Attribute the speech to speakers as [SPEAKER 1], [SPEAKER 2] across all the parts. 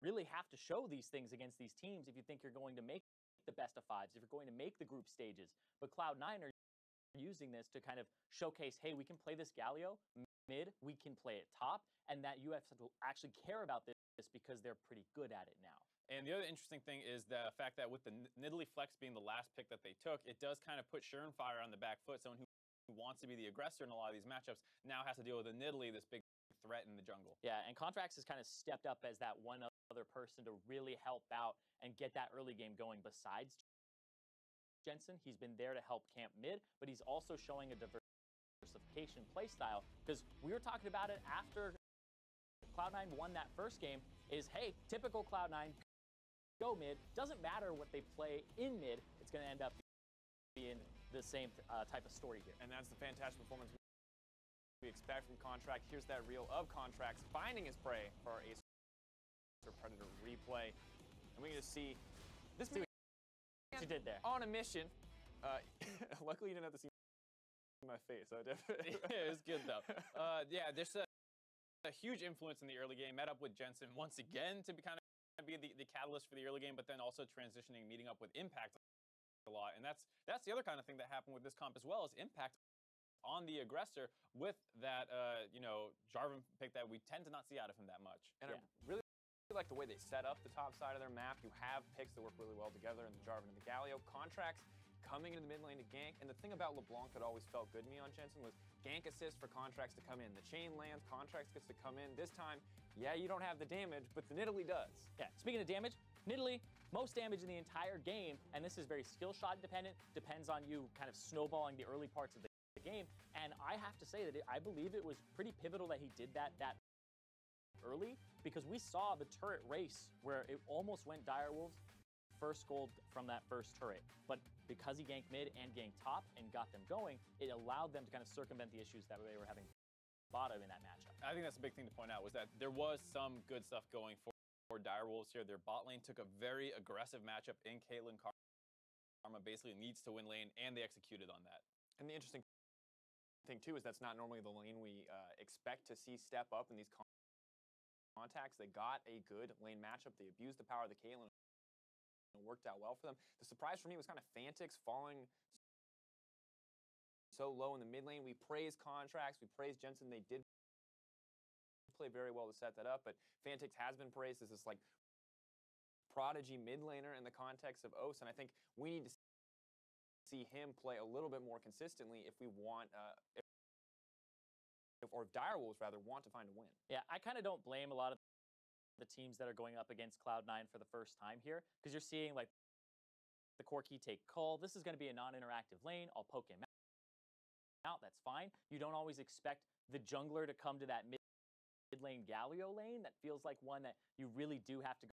[SPEAKER 1] really have to show these things against these teams if you think you're going to make the best of fives, if you're going to make the group stages. But Cloud9 are using this to kind of showcase, hey, we can play this Galio mid, we can play it top, and that you have to actually care about this because they're pretty good at it now.
[SPEAKER 2] And the other interesting thing is the fact that with the Nidalee Flex being the last pick that they took, it does kind of put Surenfire on the back foot. Someone who wants to be the aggressor in a lot of these matchups now has to deal with a Nidalee, this big threat in the jungle.
[SPEAKER 1] Yeah, and Contrax has kind of stepped up as that one other person to really help out and get that early game going besides Jensen. He's been there to help camp mid, but he's also showing a diversification play style, because we were talking about it after Cloud9 won that first game, is, hey, typical Cloud9, go mid. Doesn't matter what they play in mid, it's going to end up being the same type of story here.
[SPEAKER 3] And that's the fantastic performance we expect from Contract. Here's that reel of Contracts finding his prey for our Ace or Predator replay. And we can just see this man
[SPEAKER 1] what you did there.
[SPEAKER 3] On a mission. Luckily, you didn't have to see my face. I definitely.
[SPEAKER 2] Yeah, it was good, though. Yeah, there's a huge influence in the early game. Met up with Jensen once again to be the catalyst for the early game, but then also transitioning, meeting up with Impact a lot. And that's the other kind of thing that happened with this comp as well, is Impact on the aggressor with that, Jarvan pick that we tend to not see out of him that much.
[SPEAKER 3] And I really like the way they set up the top side of their map. You have picks that work really well together in the Jarvan and the Galio. Contracts coming into the mid lane to gank. And the thing about LeBlanc that always felt good to me on Jensen was gank assist for Contracts to come in. The chain lands, Contracts gets to come in. This time, yeah, you don't have the damage, but the Nidalee does.
[SPEAKER 1] Yeah, speaking of damage, Nidalee, most damage in the entire game, and this is very skill shot dependent, depends on you kind of snowballing the early parts of the game. And I have to say that I believe it was pretty pivotal that he did that early, because we saw the turret race where it almost went Direwolves first gold from that first turret. But because he ganked mid and ganked top and got them going, it allowed them to kind of circumvent the issues that they were having bottom in that matchup.
[SPEAKER 2] I think that's a big thing to point out, was that there was some good stuff going for Direwolves here. Their bot lane took a very aggressive matchup in Caitlyn. Karma basically needs to win lane, and they executed on that.
[SPEAKER 3] And the interesting thing, too, is that's not normally the lane we expect to see step up in these contacts. They got a good lane matchup. They abused the power of the Caitlyn. It worked out well for them. The surprise for me was kind of Fantix falling so low in the mid lane. We praise Contracts. We praise Jensen. They did play very well to set that up, but Fantix has been praised as this like prodigy mid laner in the context of OS, and I think we need to see him play a little bit more consistently if we want, if Direwolves rather want to find a win.
[SPEAKER 1] Yeah, I kind of don't blame a lot of the teams that are going up against Cloud9 for the first time here, because you're seeing like the Corki take Cull. This is going to be a non-interactive lane. I'll poke him out. That's fine. You don't always expect the jungler to come to that mid lane Galio lane. That feels like one that you really do have to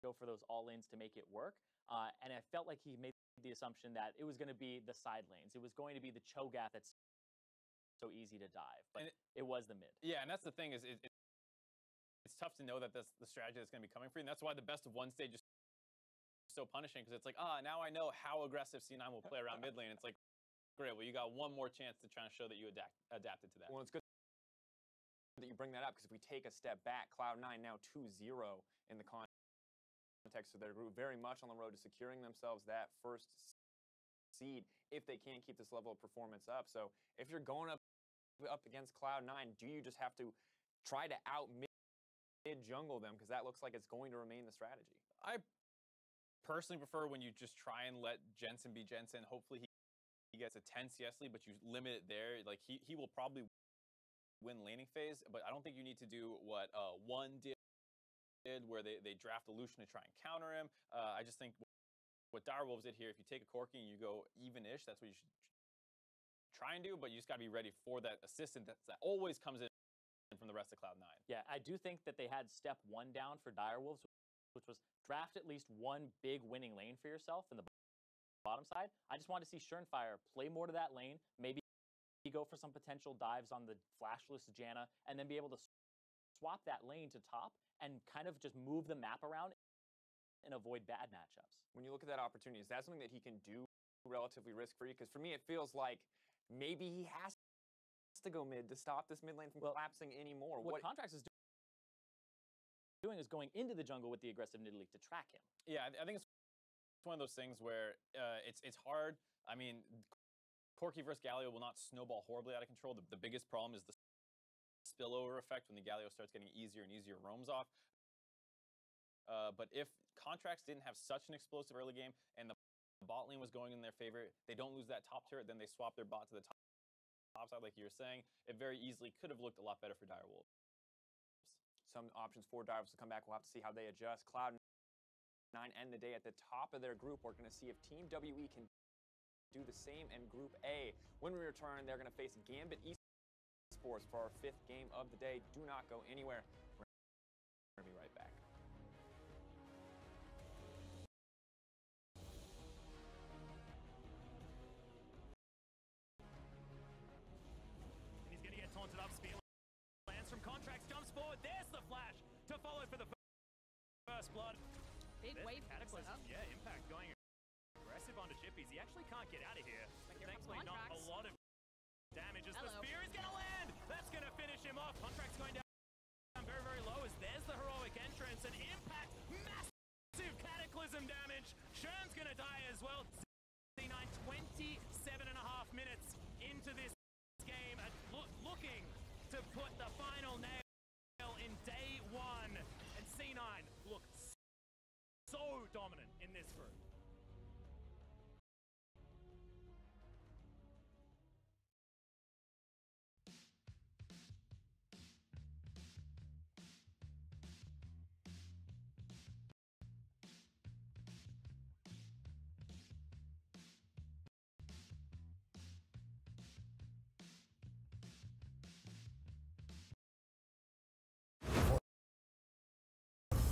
[SPEAKER 1] go for those all-ins to make it work. And I felt like he made the assumption that it was going to be the side lanes. It was going to be the Cho'Gath that's so easy to dive, but it was the mid.
[SPEAKER 2] Yeah, and that's the thing, is it's tough to know that that's the strategy that's going to be coming for you, and that's why the best of one stage is so punishing, because it's like, now I know how aggressive C9 will play around mid lane. It's like, great, well, you got one more chance to try and show that you adapted to that.
[SPEAKER 3] Well, it's good that you bring that up, because if we take a step back, Cloud9 now 2-0 in the context of their group, very much on the road to securing themselves that first seed if they can't keep this level of performance up. So if you're going up against Cloud9, do you just have to try to out mid jungle them, because that looks like it's going to remain the strategy?
[SPEAKER 2] I personally prefer when you just try and let Jensen be Jensen. Hopefully he gets a 10 CS lead, but you limit it there. Like he will probably win laning phase, but I don't think you need to do what one did where they draft a Lucian to try and counter him. I just think what Direwolves did here, if you take a Corki and you go even-ish, that's what you should try and do, but you just got to be ready for that assistant that always comes in from the rest of Cloud9.
[SPEAKER 1] Yeah, I do think that they had step one down for Direwolves, which was draft at least one big winning lane for yourself in the bottom side. I just want to see Surenfire play more to that lane, maybe go for some potential dives on the flashless Janna, and then be able to swap that lane to top and kind of just move the map around and avoid bad matchups.
[SPEAKER 3] When you look at that opportunity, is that something that he can do relatively risk-free? Because for me, it feels like maybe he has to go mid to stop this mid lane from collapsing anymore.
[SPEAKER 1] What Contracts is doing is going into the jungle with the aggressive Nidalee to track him.
[SPEAKER 2] Yeah, I think it's one of those things where it's hard. I mean, Corki versus Galio will not snowball horribly out of control. The biggest problem is the spillover effect when the Galio starts getting easier and easier roams off. But if Contracts didn't have such an explosive early game and the bot lane was going in their favor, they don't lose that top turret, then they swap their bot to the top side, like you were saying. It very easily could have looked a lot better for Direwolves.
[SPEAKER 3] Some options for Direwolves to come back. We'll have to see how they adjust. Cloud9 end the day at the top of their group. We're going to see if Team WE can do the same in Group A. When we return, they're going to face Gambit Esports for our 5th game of the day. Do not go anywhere. We're going to be right back.
[SPEAKER 4] He's going to get taunted up. Spear lands from Contracts, jumps forward. There's the flash to follow for the first blood.
[SPEAKER 5] Big wave
[SPEAKER 4] Cataclysm. Yeah, Impact going aggressive onto Chippies. He actually can't get out of here. Thankfully, not a lot of damage as the spear is going to land. That's going to finish him off. Contracts going down very, very low as there's the heroic entrance. And Impact, massive Cataclysm damage. Shern's going to die as well. C9, 27.5 minutes into this game, looking to put the final nail in day 1. And C9 looks so dominant in this group.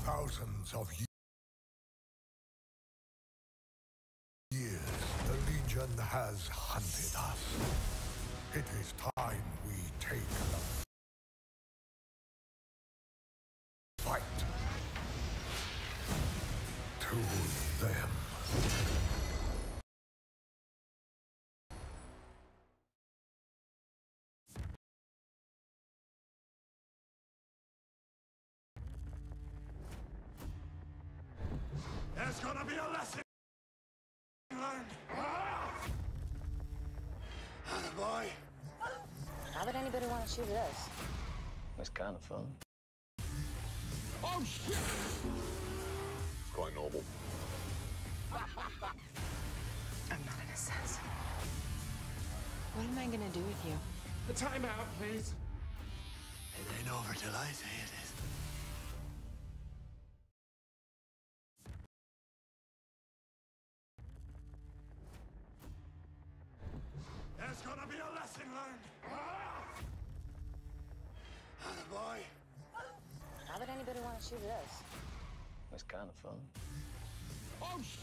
[SPEAKER 6] Thousands of years, the Legion has hunted us. It is time we take the fight to them. There's gonna be a lesson learned. Boy.
[SPEAKER 7] How would anybody want to shoot at us?
[SPEAKER 8] It's kind of fun.
[SPEAKER 6] Oh shit! It's quite normal.
[SPEAKER 7] I'm not an assassin. What am I gonna do with you?
[SPEAKER 4] A timeout, please.
[SPEAKER 6] It ain't over till I say it is. There's gonna be a lesson learned. Boy.
[SPEAKER 7] How would anybody want to shoot at us?
[SPEAKER 8] It's kind of fun.
[SPEAKER 6] Oh shit!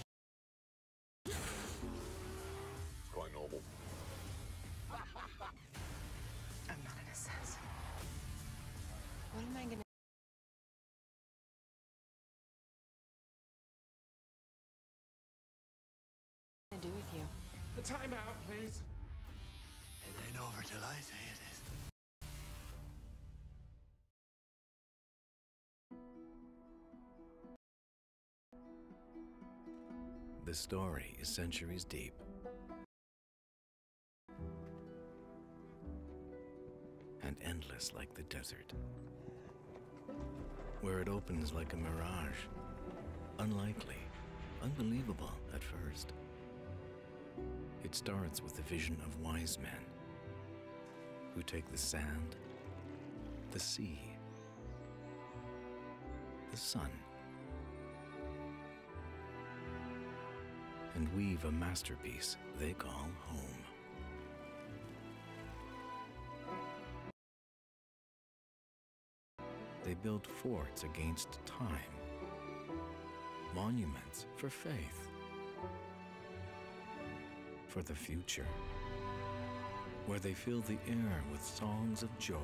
[SPEAKER 6] It's quite normal.
[SPEAKER 7] I'm not an assassin. What am I gonna do with you?
[SPEAKER 4] A timeout, please.
[SPEAKER 6] It ain't over till I say it is.
[SPEAKER 9] The story is centuries deep. And endless like the desert. Where it opens like a mirage. Unlikely, unbelievable at first. It starts with the vision of wise men who take the sand, the sea, the sun, and weave a masterpiece they call home. They build forts against time, monuments for faith, for the future, where they fill the air with songs of joy,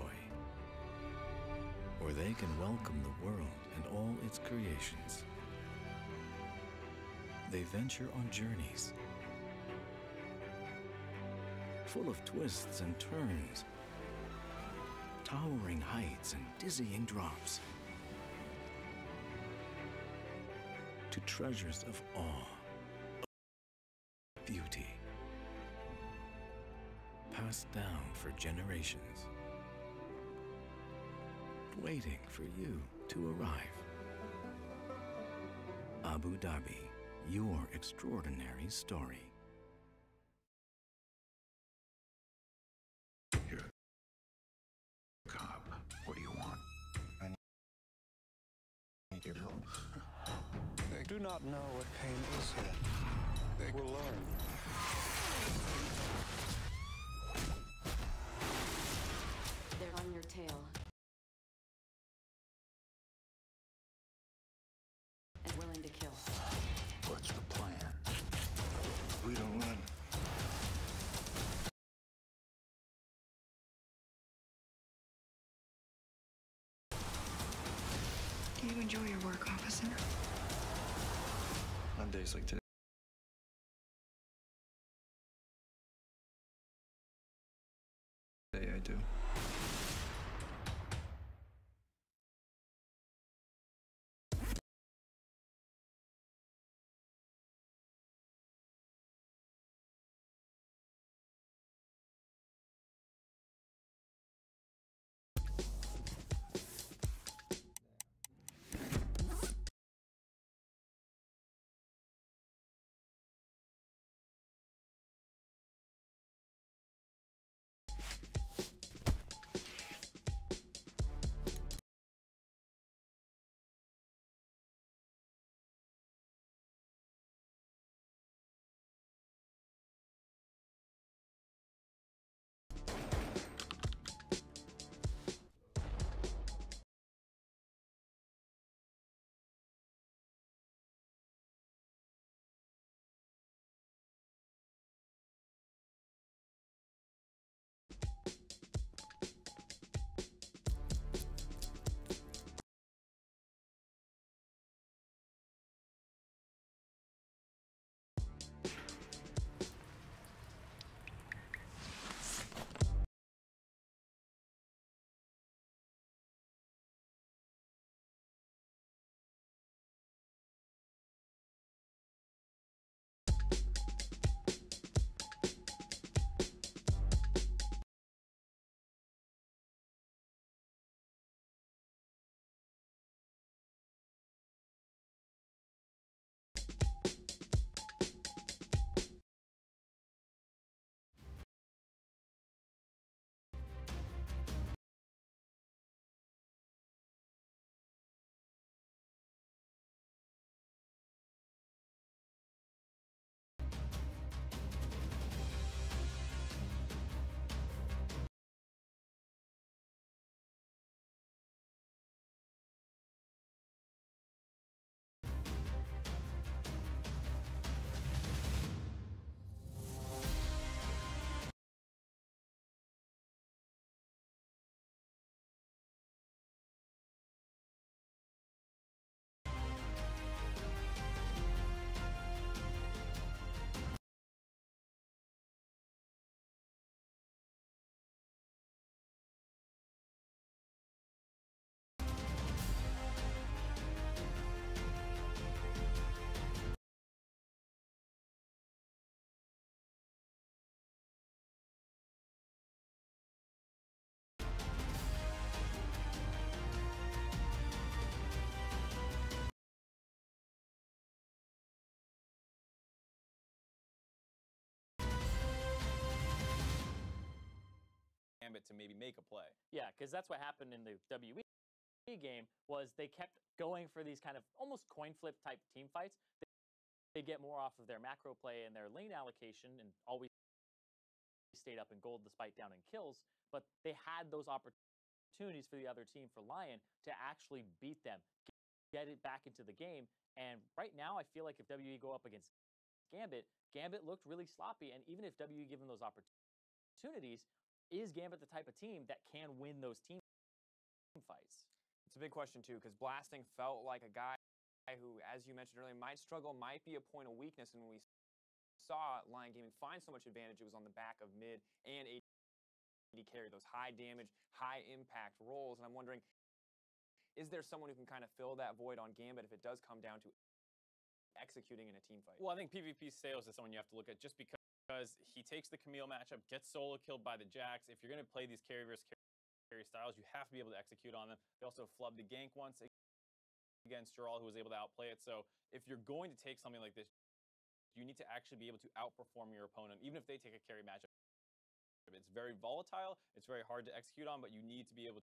[SPEAKER 9] where they can welcome the world and all its creations. They venture on journeys, full of twists and turns, towering heights and dizzying drops. to treasures of awe, beauty, passed down for generations, waiting for you to arrive. Abu Dhabi, your extraordinary story.
[SPEAKER 6] You're a cop. What do you want? I need your help.
[SPEAKER 5] They do not know what pain is yet. They will learn.
[SPEAKER 7] They're on your tail. And willing to kill.
[SPEAKER 6] What's the plan? We don't run.
[SPEAKER 10] Do you enjoy your work, officer?
[SPEAKER 5] On days like today. I do.
[SPEAKER 2] Gambit to maybe make a play.
[SPEAKER 1] Yeah, because that's what happened in the WE game was they kept going for these kind of almost coin flip type team fights. They get more off of their macro play and their lane allocation and always stayed up in gold despite down in kills, but they had those opportunities for the other team, for Lion, to actually beat them, get it back into the game. And right now, I feel like if WE go up against Gambit, Gambit looked really sloppy. And even if WE give them those opportunities, is Gambit the type of team that can win those team fights?
[SPEAKER 3] It's a big question, too, because Blasting felt like a guy who, as you mentioned earlier, might struggle, might be a point of weakness. And when we saw Lion Gaming find so much advantage, it was on the back of mid and AD carry, those high damage, high impact roles. And I'm wondering, is there someone who can kind of fill that void on Gambit if it does come down to executing in a team fight.
[SPEAKER 2] Well, I think PvP Sales is someone you have to look at just because he takes the Camille matchup, gets solo killed by the Jax. If you're going to play these carry versus carry styles, you have to be able to execute on them. They also flubbed the gank once against Jarl, who was able to outplay it. So if you're going to take something like this, you need to actually be able to outperform your opponent, even if they take a carry matchup. It's very volatile, it's very hard to execute on, but you need to be able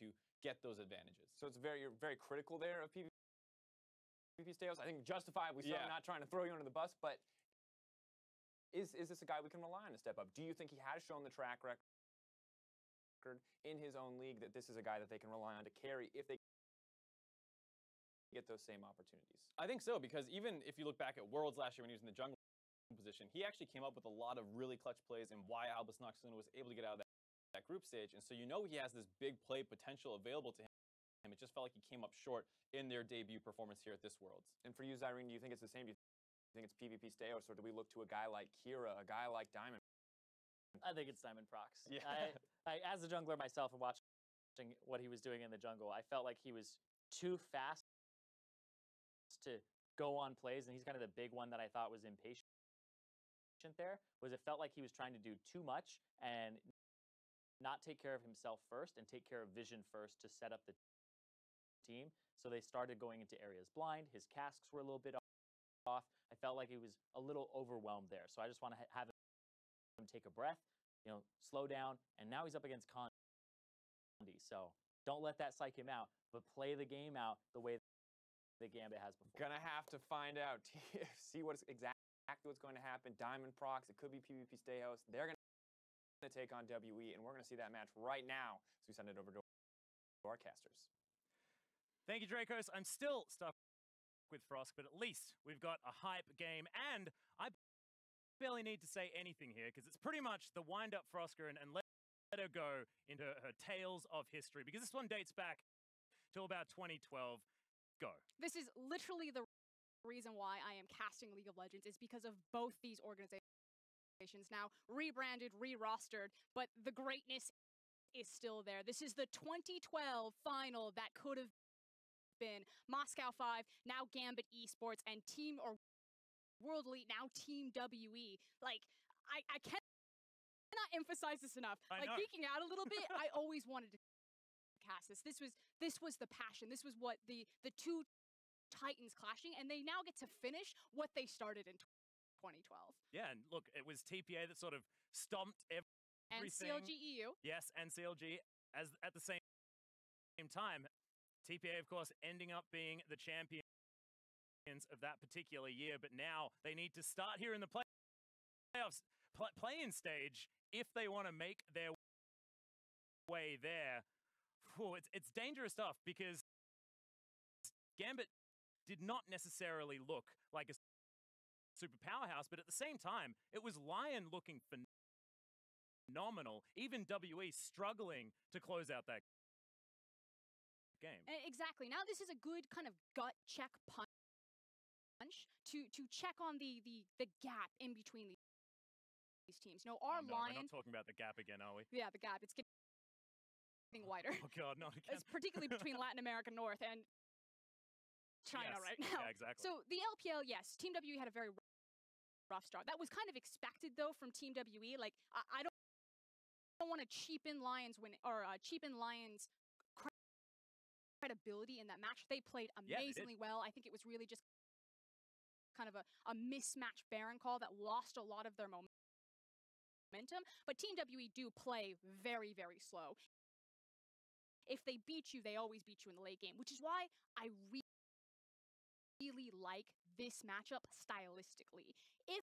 [SPEAKER 2] to get those advantages.
[SPEAKER 3] So it's you're very critical there of PvP Steos. I think justifiably so, not trying to throw you under the bus, but is this a guy we can rely on to step up? Do you think he has shown the track record in his own league that this is a guy that they can rely on to carry if they get those same opportunities?
[SPEAKER 2] I think so, because even if you look back at Worlds last year when he was in the jungle position, he actually came up with a lot of really clutch plays and why Albus Noxuna was able to get out of that group stage. And so he has this big play potential available to him. It just felt like he came up short in their debut performance here at this Worlds.
[SPEAKER 3] And for you, Zyrene, do you think it's the same? Do you think it's PvP Steos, or do we look to a guy like Kira, a guy like Diamond?
[SPEAKER 1] I think it's Diamond Prox.
[SPEAKER 2] Yeah.
[SPEAKER 1] I, as a jungler myself and watching what he was doing in the jungle, I felt like he was too fast to go on plays, and he's kind of the big one that I thought was impatient there, was it felt like he was trying to do too much and not take care of himself first and take care of Vision first to set up the team. So they started going into areas blind. His casks were a little bit off. I felt like he was a little overwhelmed there. So I just want to have him take a breath, slow down. And now he's up against Condi. So don't let that psych him out, but play the game out the way that Gambit has before.
[SPEAKER 3] Gonna have to find out, see what's exactly what's going to happen. Diamond Prox, it could be PvP Steos. They're going to take on WE, and we're going to see that match right now. So we send it over to our casters.
[SPEAKER 4] Thank you, Dracos. I'm still stuck with Frosk, but at least we've got a hype game, and I barely need to say anything here because it's pretty much the wind-up Frosker and let her go into her tales of history, because this one dates back to about 2012. Go.
[SPEAKER 11] This is literally the reason why I am casting League of Legends, is because of both these organizations now rebranded, re-rostered, but the greatness is still there. This is the 2012 final that could have been Moscow 5, now Gambit Esports, and World Elite, now Team WE. Like, I cannot emphasize this enough. Geeking out a little bit, I always wanted to cast this. This was the passion. This was what the two Titans clashing, and they now get to finish what they started in 2012.
[SPEAKER 4] Yeah, and look, it was TPA that sort of stomped everything.
[SPEAKER 11] And CLG EU.
[SPEAKER 4] Yes, and CLG at the same time. TPA, of course, ending up being the champions of that particular year, but now they need to start here in the playoffs, play-in stage, if they want to make their way there. Whew, it's dangerous stuff, because Gambit did not necessarily look like a super powerhouse, but at the same time, it was Lion looking phenomenal. Even WE struggling to close out that game.
[SPEAKER 11] Exactly. Now this is a good kind of gut check punch to check on the gap in between these teams. Our Lion.
[SPEAKER 4] We're not talking about the gap again, are we?
[SPEAKER 11] Yeah, the gap. It's getting wider.
[SPEAKER 4] Oh God, not again.
[SPEAKER 11] It's particularly between Latin America North and China right now.
[SPEAKER 4] Yeah, exactly.
[SPEAKER 11] So the LPL, yes, Team WE had a very rough start. That was kind of expected, though, from Team WE. Like, I don't want to cheapen Lions credibility in that match. They played amazingly well. I think it was really just kind of a mismatched Baron call that lost a lot of their momentum. But Team WE do play very, very slow. If they beat you, they always beat you in the late game, which is why I really like this matchup stylistically. If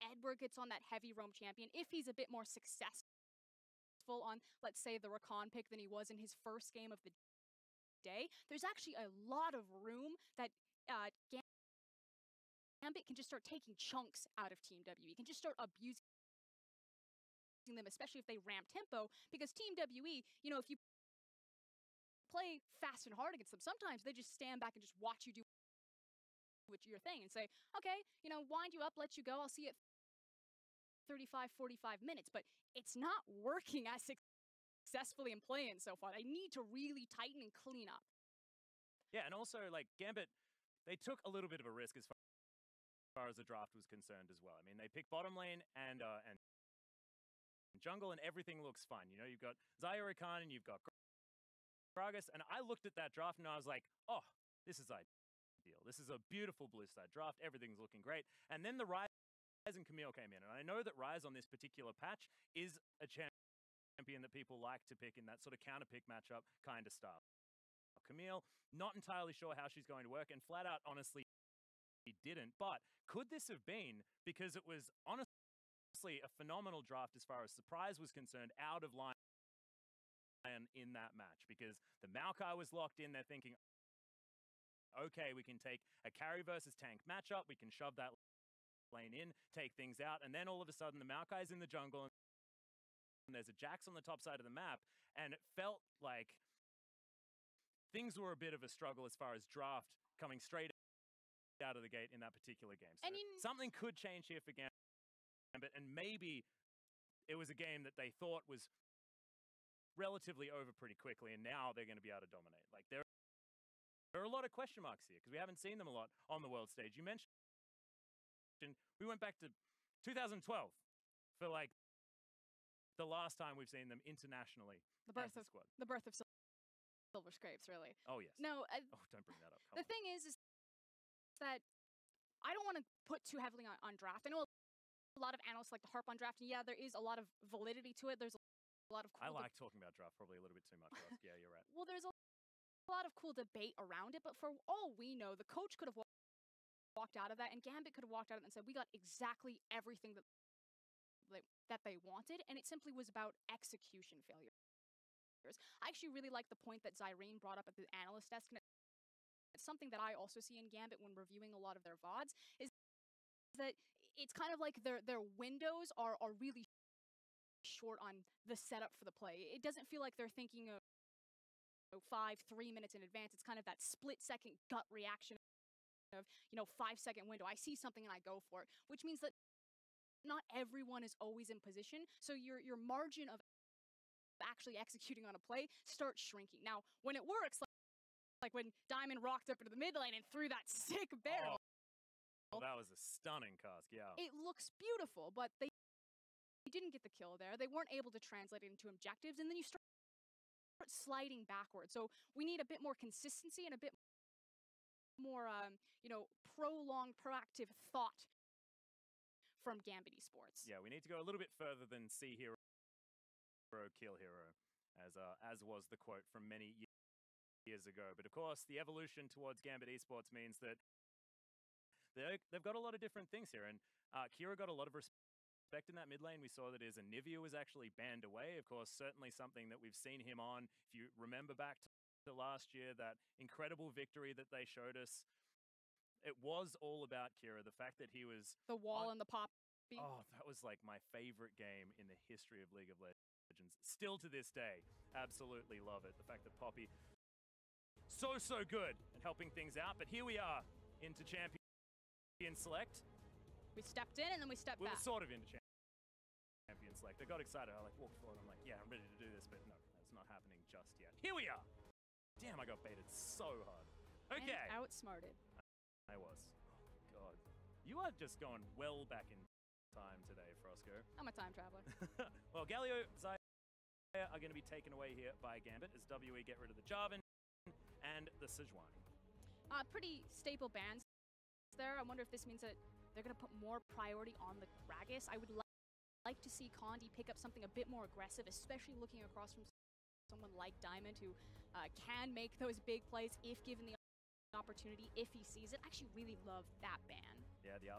[SPEAKER 11] Edward gets on that heavy roam champion, if he's a bit more successful on, let's say, the Rakan pick than he was in his first game of the day, there's actually a lot of room that Gambit can just start taking chunks out of Team WE. Can just start abusing them, especially if they ramp tempo, because Team WE, if you play fast and hard against them, sometimes they just stand back and just watch you do your thing and say, okay, wind you up, let you go, I'll see you at 35, 45 minutes. But it's not working as successfully in play-in so far. They need to really tighten and clean up.
[SPEAKER 4] Yeah, and also, like, Gambit they took a little bit of a risk as far as the draft was concerned as well. I mean, they picked bottom lane and jungle, and everything looks fine. You know, you've got Zyra Khan and you've got Gragas, and I looked at that draft and I was like, oh, this is ideal. This is a beautiful blue side draft. Everything's looking great. And then the Ryze and Camille came in, and I know that Ryze on this particular patch is a champion that people like to pick in that sort of counter pick matchup kind of style. Camille, not entirely sure how she's going to work, and flat out, honestly, didn't. But could this have been because it was honestly a phenomenal draft as far as surprise was concerned out of line in that match? Because the Maokai was locked in. They're thinking, okay, we can take a carry versus tank matchup. We can shove that lane in, take things out, and then all of a sudden the Maokai's in the jungle and there's a Jax on the top side of the map, and it felt like things were a bit of a struggle as far as draft coming straight out of the gate in that particular game. So something could change here for Gambit, and maybe it was a game that they thought was relatively over pretty quickly, and now they're going to be able to dominate. Like, there are a lot of question marks here because we haven't seen them a lot on the world stage. You mentioned we went back to 2012 for like the last time we've seen them internationally.
[SPEAKER 11] The birth of Silver Scrapes, really.
[SPEAKER 4] Oh yes.
[SPEAKER 11] No.
[SPEAKER 4] Oh, don't bring that up.
[SPEAKER 11] The thing is that I don't want to put too heavily on draft. I know a lot of analysts like to harp on draft, and yeah, there is a lot of validity to it. There's a lot of cool.
[SPEAKER 4] I like talking about draft probably a little bit too much. Yeah, you're right.
[SPEAKER 11] Well, there's a lot of cool debate around it, but for all we know, the coach could have walked out of that, and Gambit could have walked out of it and said, we got exactly everything that they wanted, and it simply was about execution failures. I actually really like the point that Zyrene brought up at the analyst desk, and it's something that I also see in Gambit when reviewing a lot of their VODs, is that it's kind of like their windows are really short on the setup for the play. It doesn't feel like they're thinking of 3 minutes in advance. It's kind of that split-second gut reaction of, 5-second window. I see something and I go for it, which means that not everyone is always in position, so your margin of actually executing on a play starts shrinking. Now, when it works, like when Diamond rocked up into the mid lane and threw that sick barrel.
[SPEAKER 4] Oh, that was a stunning cast, yeah.
[SPEAKER 11] It looks beautiful, but they didn't get the kill there. They weren't able to translate it into objectives, and then you start sliding backwards. So we need a bit more consistency and a bit more, prolonged, proactive thought from Gambit Esports.
[SPEAKER 4] Yeah, we need to go a little bit further than see hero, kill hero, as was the quote from many years ago. But of course, the evolution towards Gambit Esports means that they've got a lot of different things here, and Kira got a lot of respect in that mid lane. We saw that his Anivia was actually banned away. Of course, certainly something that we've seen him on. If you remember back to last year, that incredible victory that they showed us, it was all about Kira. The fact that he was
[SPEAKER 11] the wall and the poppy.
[SPEAKER 4] Oh, that was like my favorite game in the history of League of Legends. Still to this day, absolutely love it. The fact that Poppy so good at helping things out. But here we are into Champion Select.
[SPEAKER 11] We stepped in and then we stepped back.
[SPEAKER 4] We were sort of into Champion Select. I got excited. I walked forward. I'm like, yeah, I'm ready to do this, but no, that's not happening just yet. Here we are. Damn, I got baited so hard. Okay.
[SPEAKER 11] And outsmarted.
[SPEAKER 4] I was. Oh, God. You are just going well back in time today, Frosco.
[SPEAKER 11] I'm a time traveler.
[SPEAKER 4] Well, Galio, Zyra are going to be taken away here by Gambit as WE get rid of the Jarvan and the Sejuani.
[SPEAKER 11] Pretty staple bans there. I wonder if this means that they're going to put more priority on the Gragas. I would like to see Condi pick up something a bit more aggressive, especially looking across from someone like Diamond, who can make those big plays if given the opportunity, if he sees it. I actually really love that ban.
[SPEAKER 4] Yeah, the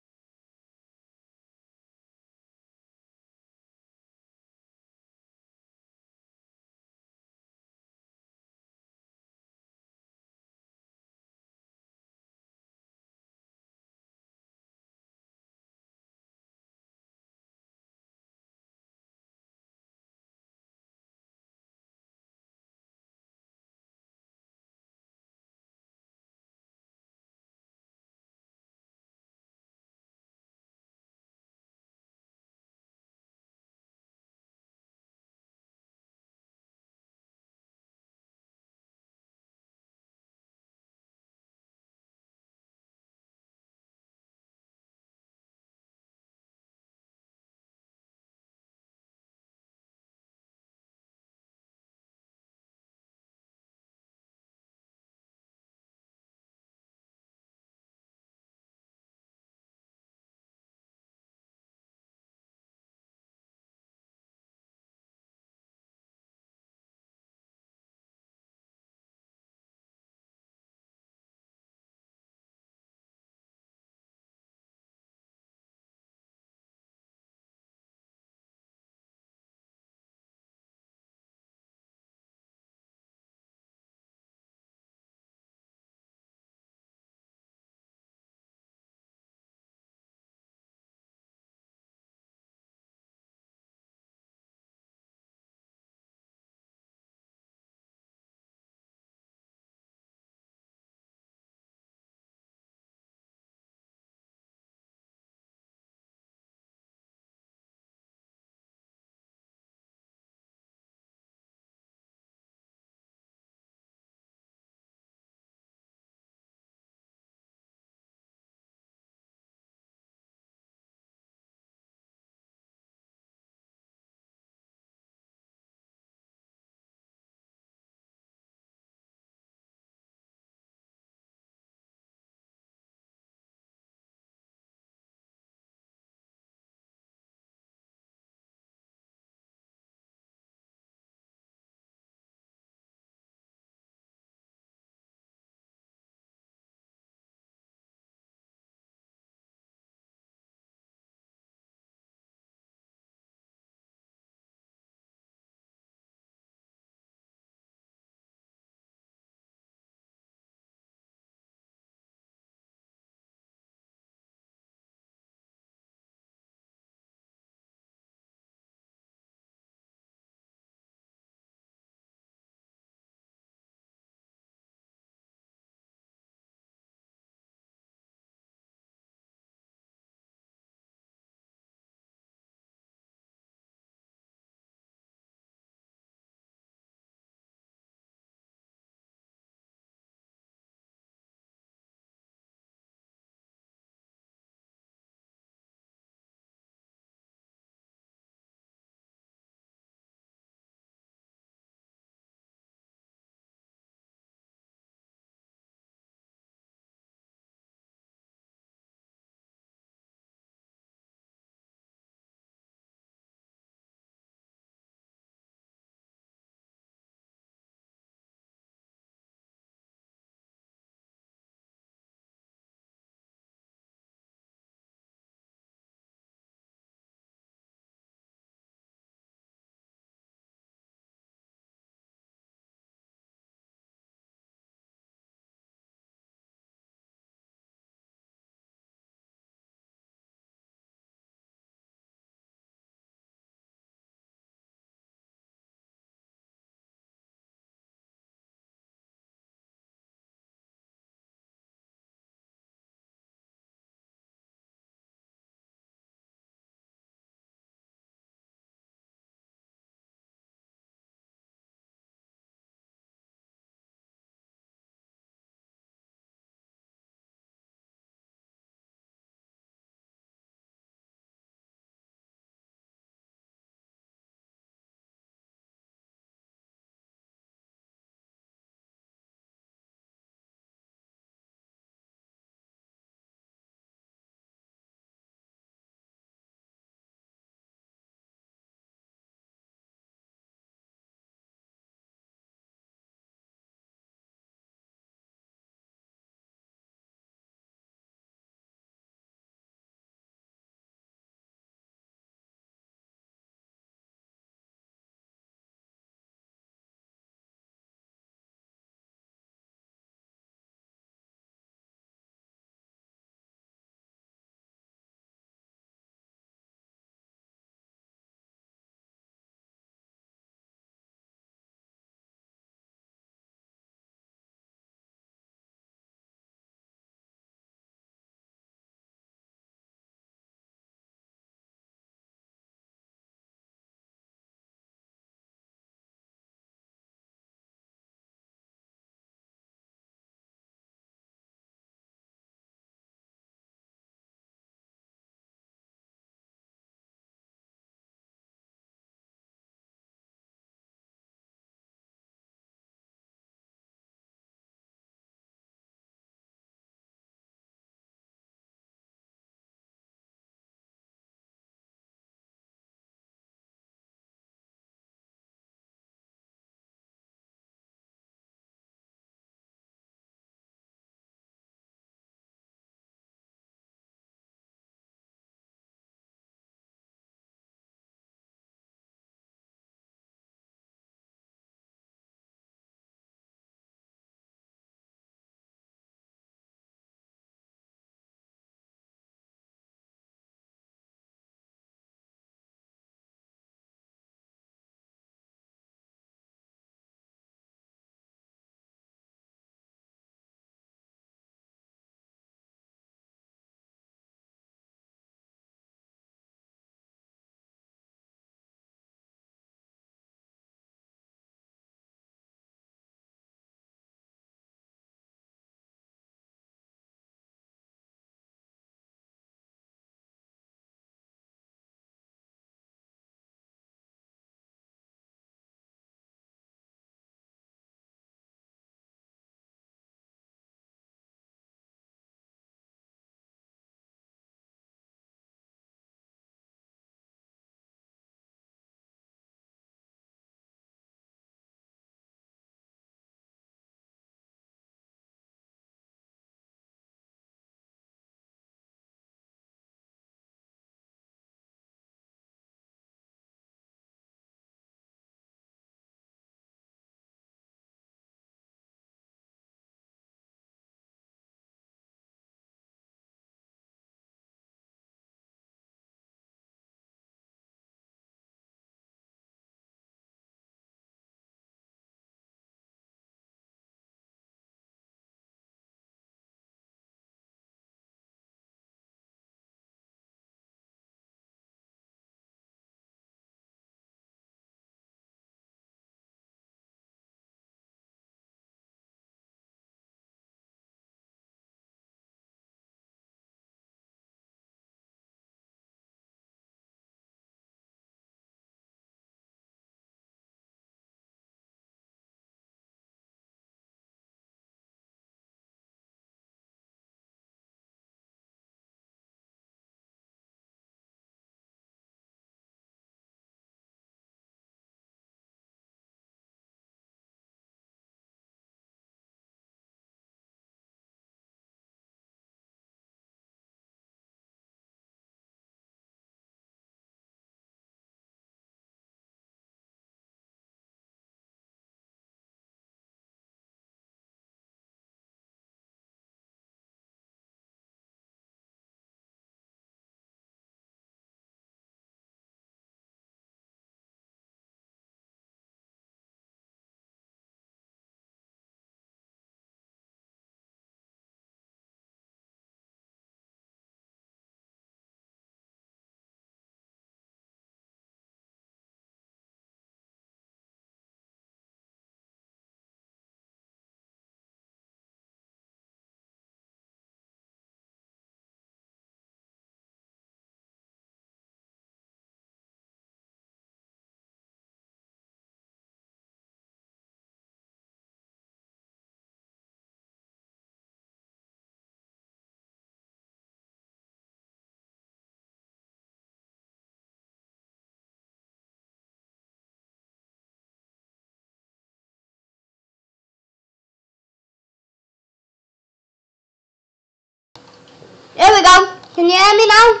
[SPEAKER 12] Here we go. Can you hear me now?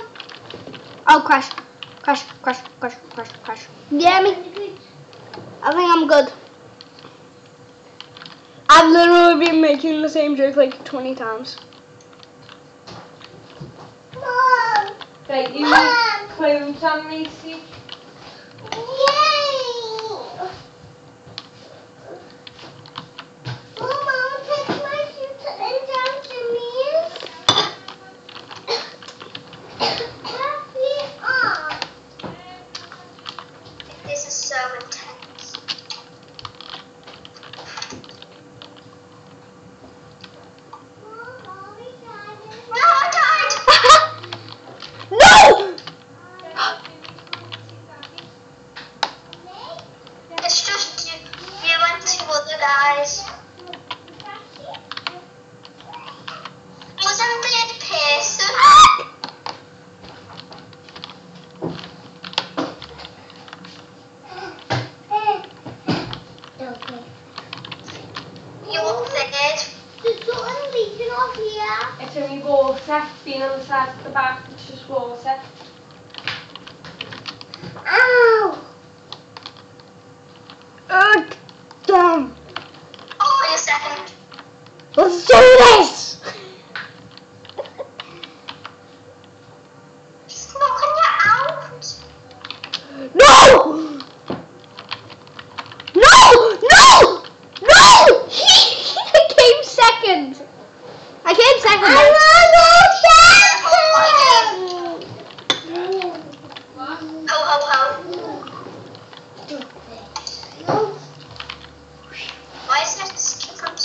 [SPEAKER 12] Oh, crash. Crash, crash, crash, crash, crash. Can you hear me? I think I'm good. I've literally been making the same joke like 20 times. Mom!
[SPEAKER 13] Right, you clone some, Macy.
[SPEAKER 12] This is so intense. No, I died! No! It's just you and two other guys. I was in third person. You up third? There's something leaking off here.
[SPEAKER 13] It's only water being on the side of the back, it's just water.
[SPEAKER 12] Ow! Damn. Oh, wait a second. Let's do this! She's knocking you out. No! No! No! No! I came second. I came second. I want second. Ho, ho, ho. Why is there skippers?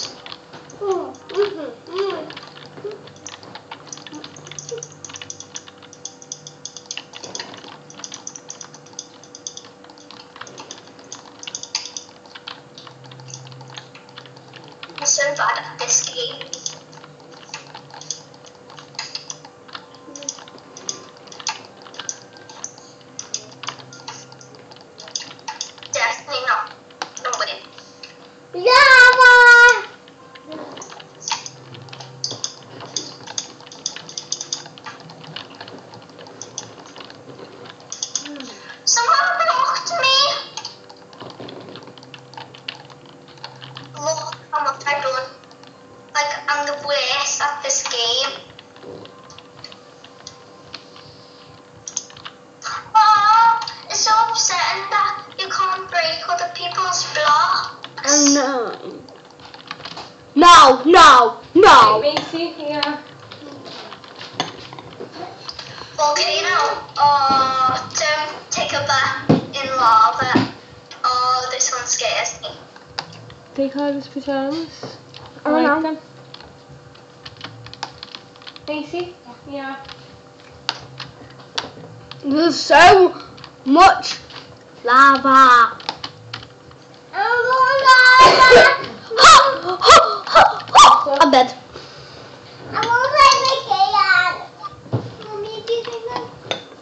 [SPEAKER 12] I'm so bad at this game. Definitely not gonna win. Lava! Someone blocked me! Look how much I've done. Like, I'm the worst at this game. Oh, it's so upsetting that you can't break other people's blocks. No. No, no, no.
[SPEAKER 13] Right, Macy, yeah.
[SPEAKER 12] Volcano, don't take a bath in lava. Oh, this one scares me.
[SPEAKER 13] Take all his pajamas.
[SPEAKER 12] I like them.
[SPEAKER 13] Macy, yeah.
[SPEAKER 12] There's so much lava. I'm dead. I want to play my game. Mommy, do you think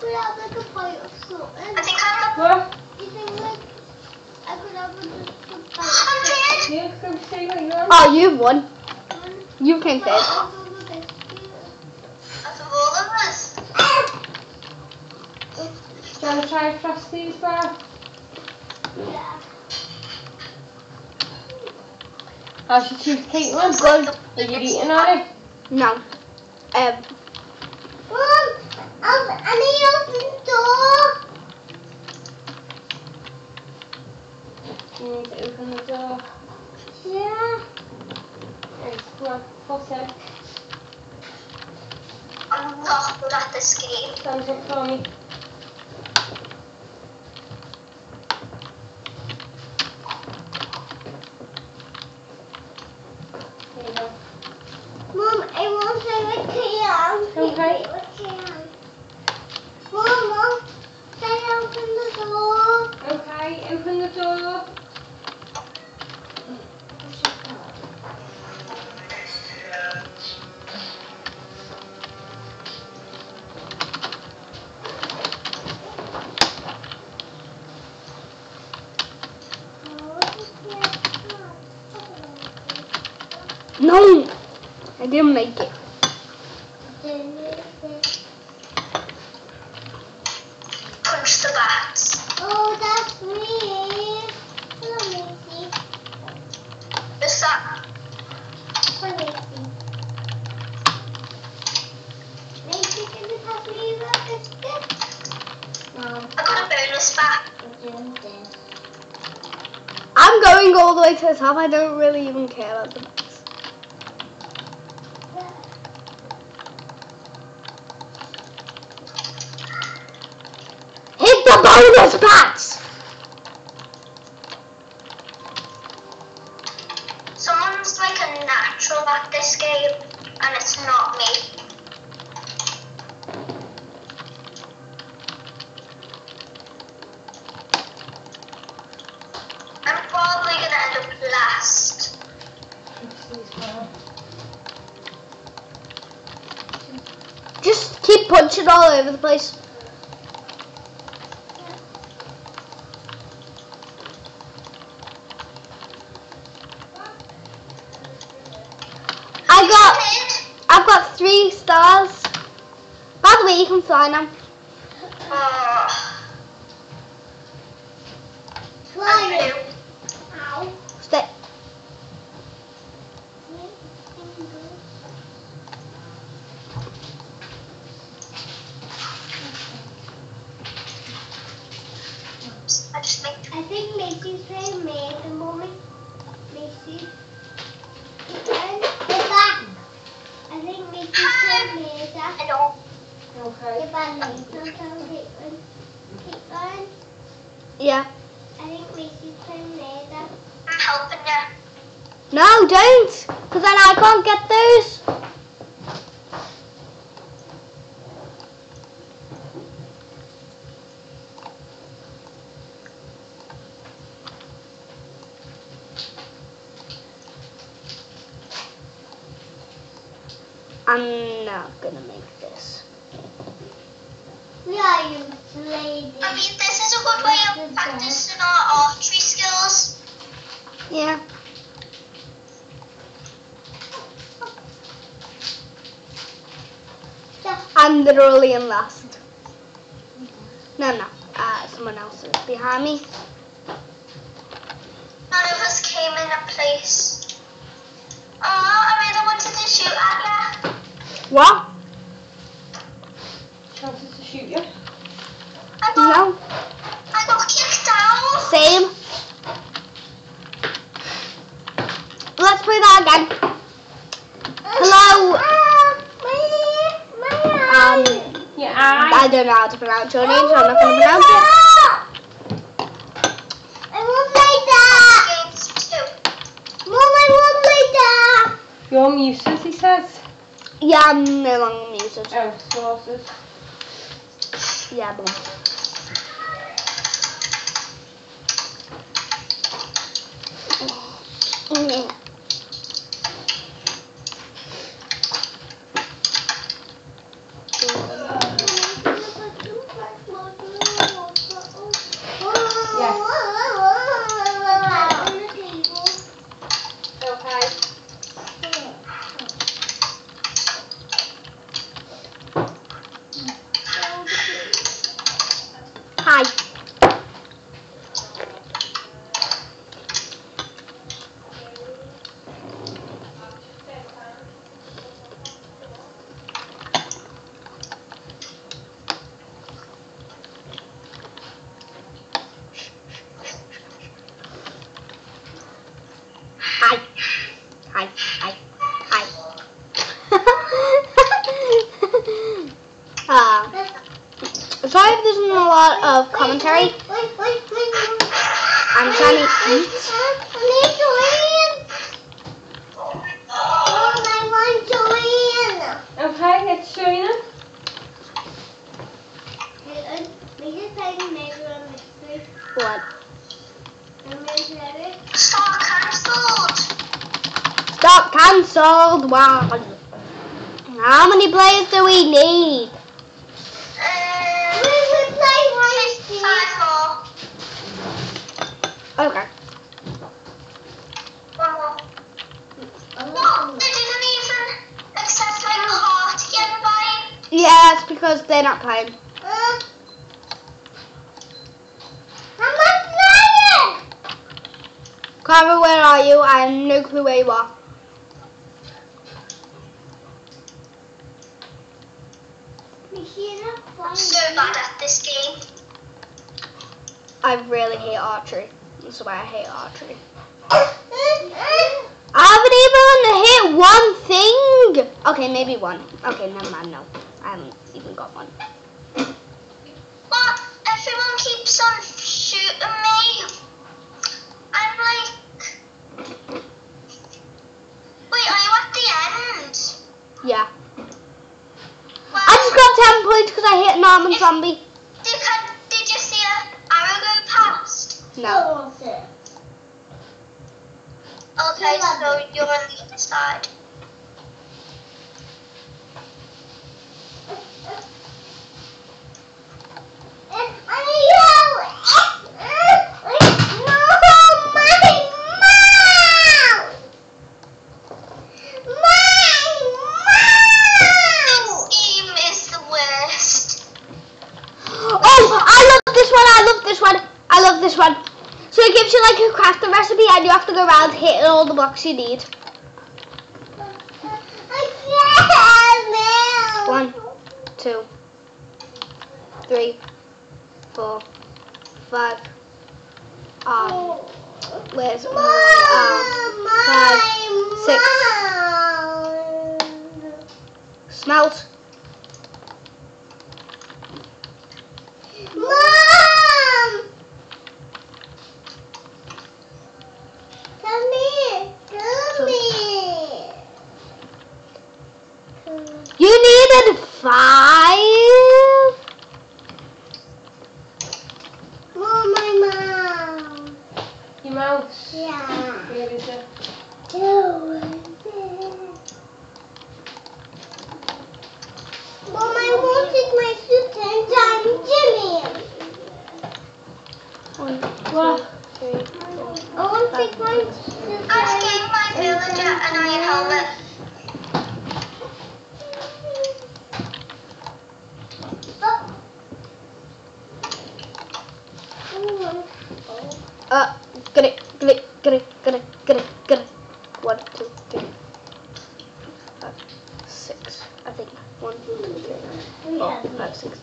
[SPEAKER 12] we have like a fight or something? I think I'm
[SPEAKER 13] What?
[SPEAKER 12] Do you think like I could have a fight? I'm dead.
[SPEAKER 13] Yeah, come stay where you are.
[SPEAKER 12] Oh, you've won. You came third. Out of all of us.
[SPEAKER 13] Do you want to try and trust these bar?
[SPEAKER 12] Yeah.
[SPEAKER 13] I should choose Caitlin. Good. Are you eating on it?
[SPEAKER 12] No. Mom, I need to open the door.
[SPEAKER 13] You need to open the door.
[SPEAKER 12] Yeah.
[SPEAKER 13] Right, come on, push it.
[SPEAKER 12] I'm not good at this game.
[SPEAKER 13] Thumbs up for me. There you go.
[SPEAKER 12] Mom, I want to play with Cam.
[SPEAKER 13] Okay.
[SPEAKER 12] Mom, can I open the door?
[SPEAKER 13] Okay, open the door.
[SPEAKER 12] No, I didn't make it. What's that? I got a bonus back.
[SPEAKER 13] I'm going all the way to the top. I don't really even care about the box. Hit the bonus packs!
[SPEAKER 12] Someone's like a natural at this game, and it's not me. I'm probably gonna end up last.
[SPEAKER 13] Just keep punching all over the place. I've got 3 stars. By the way, you can fly now.
[SPEAKER 12] Fly.
[SPEAKER 13] Stay.
[SPEAKER 12] I think Macy's playing me at the moment. Macy's. I think Macy's playing me at that. I know. Okay.
[SPEAKER 13] Yeah.
[SPEAKER 12] I think Macy's playing me at that. I'm helping you.
[SPEAKER 13] No, don't. Because then I can't get those. I'm not gonna make this.
[SPEAKER 12] Yeah, you played it. I mean, this is a good way of practicing our archery skills.
[SPEAKER 13] Yeah. I'm literally in last. No. Someone else is behind me.
[SPEAKER 12] None of us came in a place. I really wanted to shoot at you.
[SPEAKER 13] What? Chances to shoot you?
[SPEAKER 12] No. I got kicked out.
[SPEAKER 13] Same. Let's play that again. Hello. I don't know how to pronounce your name, so I'm not going to pronounce it.
[SPEAKER 12] I won't play that. Games too. Mom, I won't play that.
[SPEAKER 13] You're muted, he says. Yeah, I'm no longer muted. Oh, sources. Yeah, boom. Hi. Sorry if there's not a lot of commentary. I'm trying to eat. Okay, it's Serena. What?
[SPEAKER 12] Stop cancelled.
[SPEAKER 13] Stop cancelled. Wow. How many players do we need? Okay.
[SPEAKER 12] One more. What? They didn't even accept my heart again, by.
[SPEAKER 13] Yeah, it's because they're not playing.
[SPEAKER 12] How much
[SPEAKER 13] Clara, where are you? I have no clue where you are.
[SPEAKER 12] I'm so bad at this game.
[SPEAKER 13] I really hate archery. That's why I hate archery. I haven't even hit one thing. Okay, maybe one. Okay, never mind. No, I haven't even got one.
[SPEAKER 12] But everyone keeps on shooting me. I'm like, wait, are you at the end?
[SPEAKER 13] Yeah.
[SPEAKER 12] Well,
[SPEAKER 13] I just got 10 points because I hit an almond zombie.
[SPEAKER 12] Did you see an arrow go past?
[SPEAKER 13] No.
[SPEAKER 12] Okay, so you're on the other side.
[SPEAKER 13] I love this one. So it gives you like a crafting recipe and you have to go around hitting all the blocks you need. 1, 2, 3, 4, 5. Where's my 5, 6. Smelt. You needed 5?
[SPEAKER 12] Oh, my mom.
[SPEAKER 13] Your mouse?
[SPEAKER 12] Yeah.
[SPEAKER 13] Where is it?
[SPEAKER 12] Mom, I won't take my suit and I'm Jimmy.
[SPEAKER 13] 1, 2, 3, 4.
[SPEAKER 12] I won't take my suit. I gave my villager an iron helmet.
[SPEAKER 13] Get it. 1, 2, 3, 5, 6. I think 1, 2, 3, 4, 5, 6,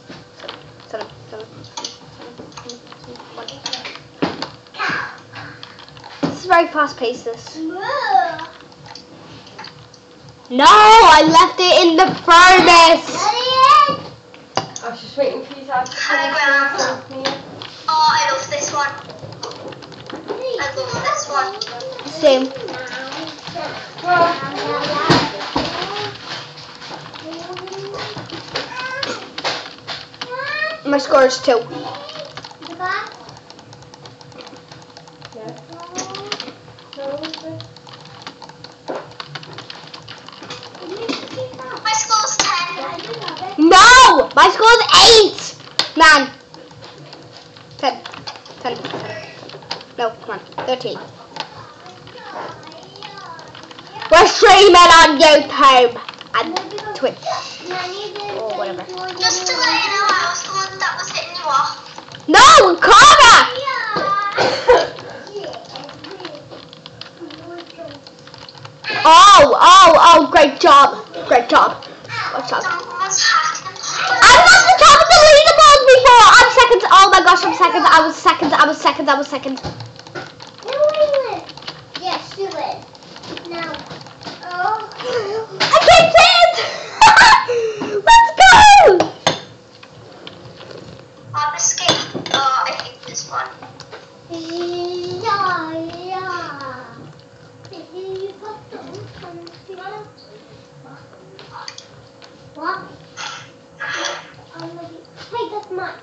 [SPEAKER 13] 7. This is very fast paced. This. No, I left it in the furnace.
[SPEAKER 14] I was just waiting for you to answer.
[SPEAKER 12] Oh, I love this one. I love this one.
[SPEAKER 13] Same. My score is 2.
[SPEAKER 12] My score's 10.
[SPEAKER 13] No! My score's 8! 9. 10. No, come on. 13. We're streaming on YouTube and Twitch. Or whatever.
[SPEAKER 12] Just to let you know, I was the one that was hitting you off.
[SPEAKER 13] No! Connor! Oh, great job. Watch out.
[SPEAKER 12] Someone's hacking.
[SPEAKER 13] I was the top of the leaderboard before. I'm second. Oh my gosh, I'm second. I was second.
[SPEAKER 12] No, wait. Yes, do it. No. Oh.
[SPEAKER 13] I kicked it! Let's go!
[SPEAKER 12] I'll escape. Oh, I hate this one. What? Hey, that's mine.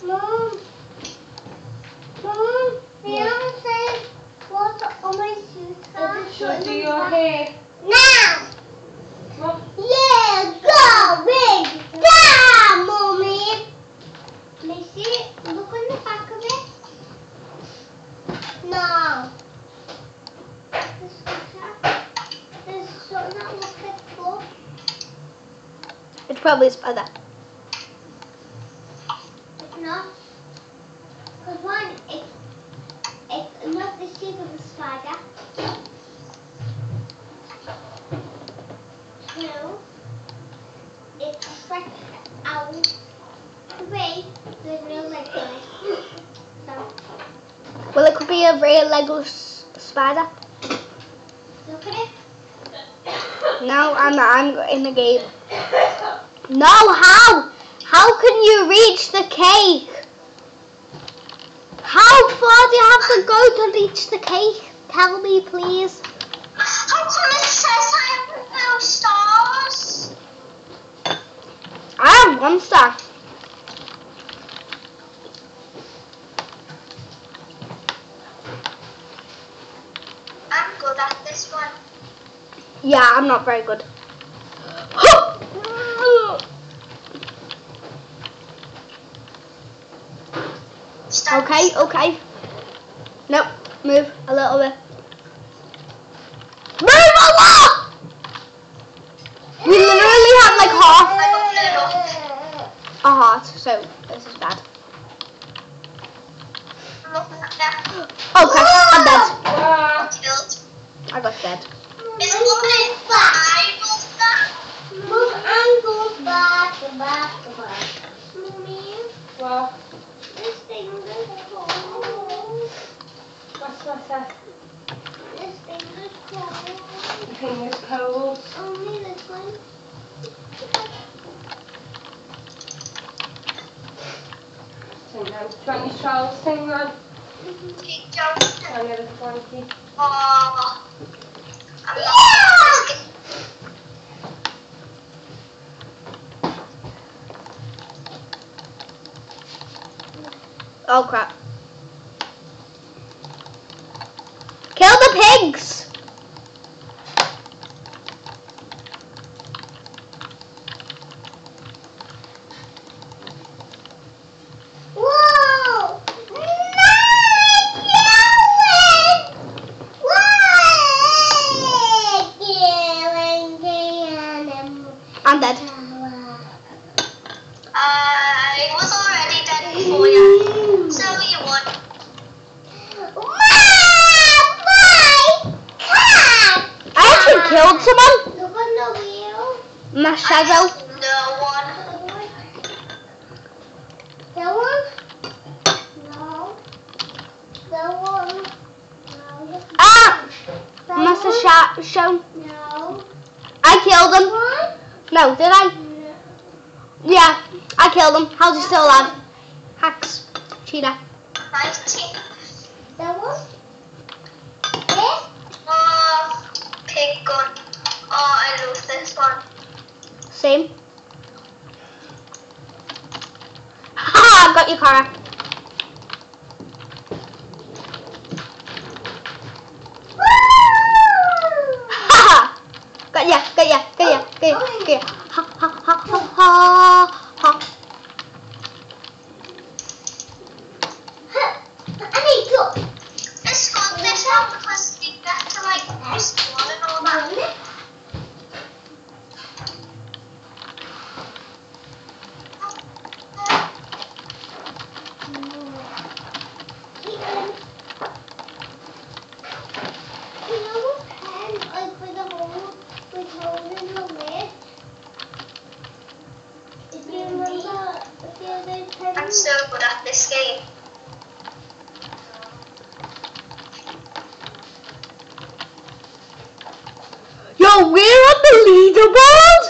[SPEAKER 12] Mom, Beyonce, what's on my shoes?
[SPEAKER 14] Should do your hair.
[SPEAKER 12] Now!
[SPEAKER 14] What?
[SPEAKER 12] Yeah, go big down, Mommy! Missy, look on the back of it. No. There's something that looks like blood.
[SPEAKER 13] It's probably a spider.
[SPEAKER 12] It's not. Because one, Not the shape of a spider. 2. It's like owl. 3. There's no leg on it. So.
[SPEAKER 13] Well, it could be a real legless spider.
[SPEAKER 12] Look at it.
[SPEAKER 13] No, I'm in the game. No, how? How can you reach the cake? How far do you have to go to reach the cake? Tell me, please.
[SPEAKER 12] How come it says I have no stars?
[SPEAKER 13] I have 1 star.
[SPEAKER 12] I'm good at this one.
[SPEAKER 13] Yeah, I'm not very good. Okay, okay. Nope, move a little bit. Move a lot! We literally have like half a heart, so this is bad. Okay, I'm dead. I got dead.
[SPEAKER 12] It's looking back. Move and go back. Mommy.
[SPEAKER 14] What?
[SPEAKER 12] This thing is cold.
[SPEAKER 14] What's that?
[SPEAKER 12] This thing is cold.
[SPEAKER 14] The thing is cold.
[SPEAKER 12] Only this one.
[SPEAKER 14] So now 20 Charles thing then.
[SPEAKER 12] Keep jumping.
[SPEAKER 14] Another 20.
[SPEAKER 12] Oh.
[SPEAKER 13] Oh crap. Kill the pigs!
[SPEAKER 12] Whoa!
[SPEAKER 13] I'm dead.
[SPEAKER 12] I was already dead before you, so you won.
[SPEAKER 13] I actually killed someone.
[SPEAKER 12] Look on the wheel.
[SPEAKER 13] My shadow.
[SPEAKER 12] No one. That one? No. That one? No.
[SPEAKER 13] Ah! Must have shown.
[SPEAKER 12] No.
[SPEAKER 13] I killed him.
[SPEAKER 12] What?
[SPEAKER 13] No, did I? Yeah, I killed him. How's he still alive? Hacks. Cheater.
[SPEAKER 12] 19. That one? Yeah? Oh, pig gun. Oh, I love this one.
[SPEAKER 13] Same. Ha! Got you, Cara. Ha! Got ya. Ha ha ha ha ha.
[SPEAKER 12] I need to. Let's go this one because we got to like respawn and all that. You know a pen like with a hole in the lid? If you remember the other pen. I'm so good at this game.
[SPEAKER 13] Yo, we're at the leaderboard.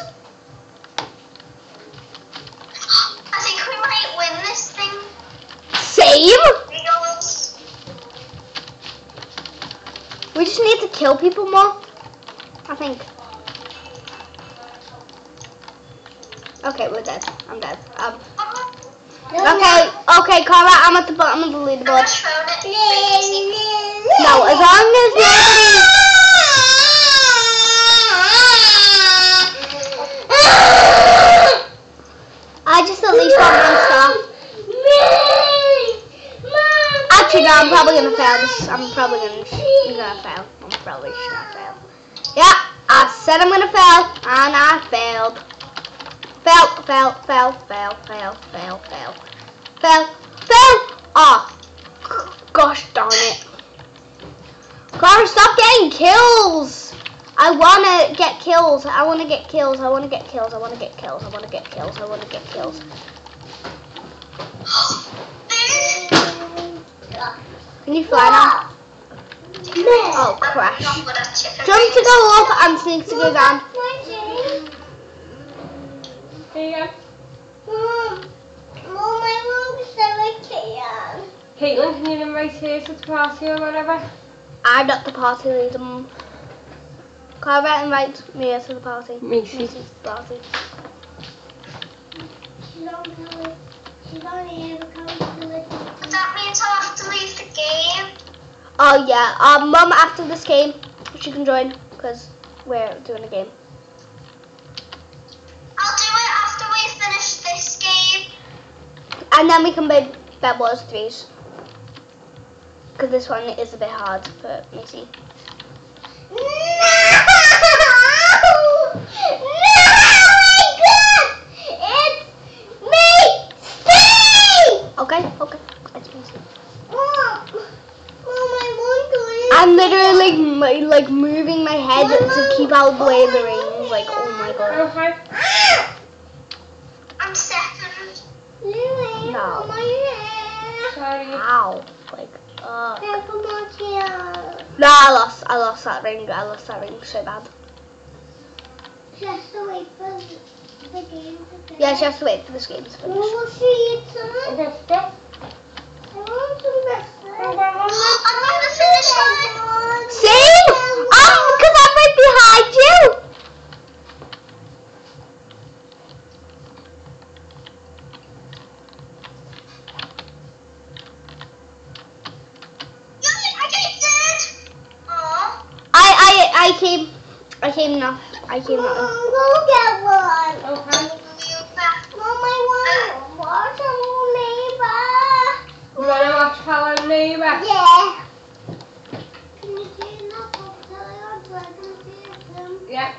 [SPEAKER 12] I think we might win this thing.
[SPEAKER 13] Same.
[SPEAKER 12] Because
[SPEAKER 13] We just need to kill people more. I think. Okay, we're dead. I'm dead. Okay, Cara, I'm at the bottom of the leaderboard. No, as long as nobody. I just at least got 1 star. Actually, no, I'm probably gonna fail this. I'm probably gonna fail. I'm probably just gonna fail. Yeah, I said I'm gonna fail, and I failed. Fail. Oh, gosh darn it. Clara, stop getting kills! I wanna get kills. I wanna get kills. I wanna get kills. I wanna get kills. I wanna get kills. I wanna get kills. Can you fly now? Oh, crash. Jump to go up and sneak to go down.
[SPEAKER 14] Here you go.
[SPEAKER 12] Mom, my room is so
[SPEAKER 14] Caitlin, can you invite her to the party or whatever?
[SPEAKER 13] I'm not the party leader, Mum. Clara, invite Mia to the party.
[SPEAKER 14] Missy.
[SPEAKER 13] To the party.
[SPEAKER 12] She's only ever comes to it. Does that mean I'll have to leave the game?
[SPEAKER 13] Oh yeah, Mum, after this game, she can join because we're doing a game.
[SPEAKER 12] I'll do it after we finish this game.
[SPEAKER 13] And then we can play Bed Wars 3s. Because this one is a bit hard for Missy.
[SPEAKER 12] No! No, my God! It's me!
[SPEAKER 13] Okay, it's Missy.
[SPEAKER 12] Mom,
[SPEAKER 13] I'm literally like moving my head to keep out the way of the rings. Like, oh my God.
[SPEAKER 14] Okay.
[SPEAKER 12] I'm second.
[SPEAKER 13] No.
[SPEAKER 14] Sorry.
[SPEAKER 13] Ow. Like,
[SPEAKER 12] Come on here.
[SPEAKER 13] no, I lost that ring. I lost that ring so bad.
[SPEAKER 12] Just wait for the game to finish.
[SPEAKER 13] Yeah, she has to wait for this game to finish.
[SPEAKER 12] We'll see you tonight.
[SPEAKER 14] Okay, stop.
[SPEAKER 12] I want to listen. I'm gonna finish it.
[SPEAKER 13] See? Because I'm right behind you. I came now.
[SPEAKER 12] Go get one.
[SPEAKER 14] Okay.
[SPEAKER 12] Mom, I want to watch a neighbor.
[SPEAKER 14] You want to watch Hello Neighbor?
[SPEAKER 12] Yeah. Can you see enough of the so I can see them?
[SPEAKER 14] Yeah.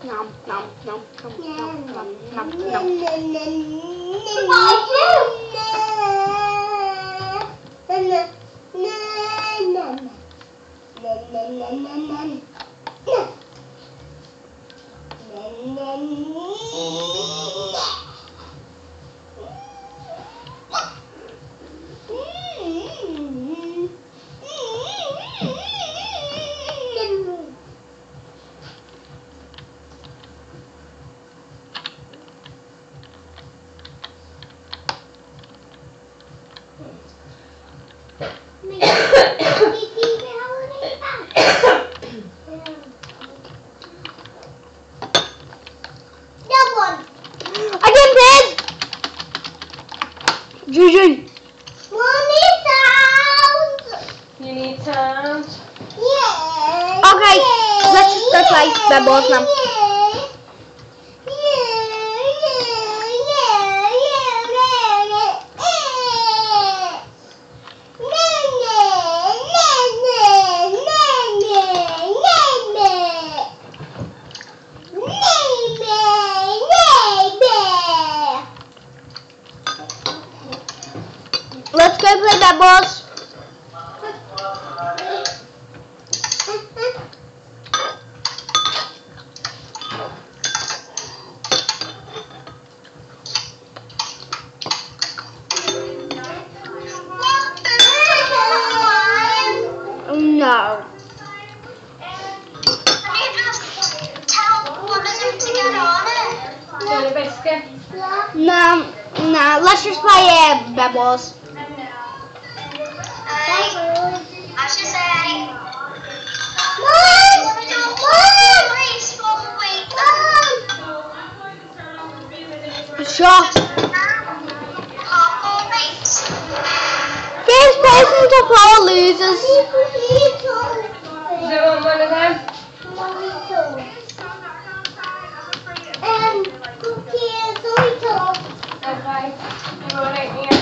[SPEAKER 13] Nom, nom, nom, nom, nom, nom, nom, nom. GG.
[SPEAKER 14] You need sound?
[SPEAKER 12] Yeah.
[SPEAKER 13] Okay, let's play Bed Wars now. Let's go play Bed Wars. No.
[SPEAKER 14] Want a biscuit?
[SPEAKER 13] No, let's just play Bed Wars.
[SPEAKER 12] I should say.
[SPEAKER 13] Sure. First person to follow losers.
[SPEAKER 14] Do you want one of them?
[SPEAKER 12] Cookies, Doritos.
[SPEAKER 14] Okay. You want it here?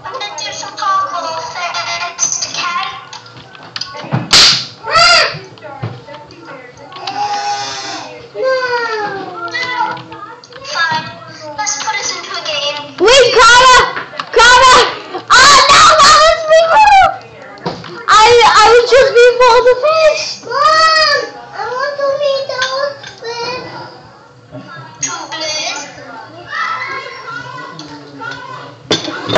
[SPEAKER 12] I'm gonna do some parkour first, okay?
[SPEAKER 13] Oh,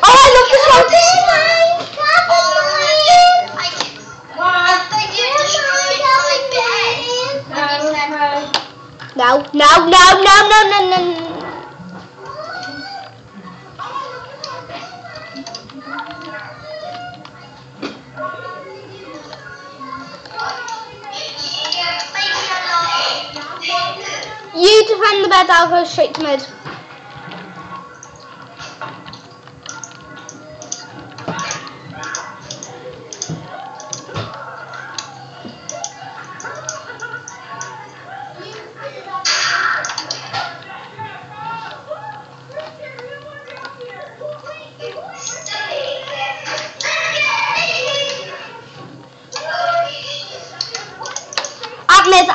[SPEAKER 13] I love this one. No, no, no, no, no, no, no. You defend the bed, I'll go straight to mid.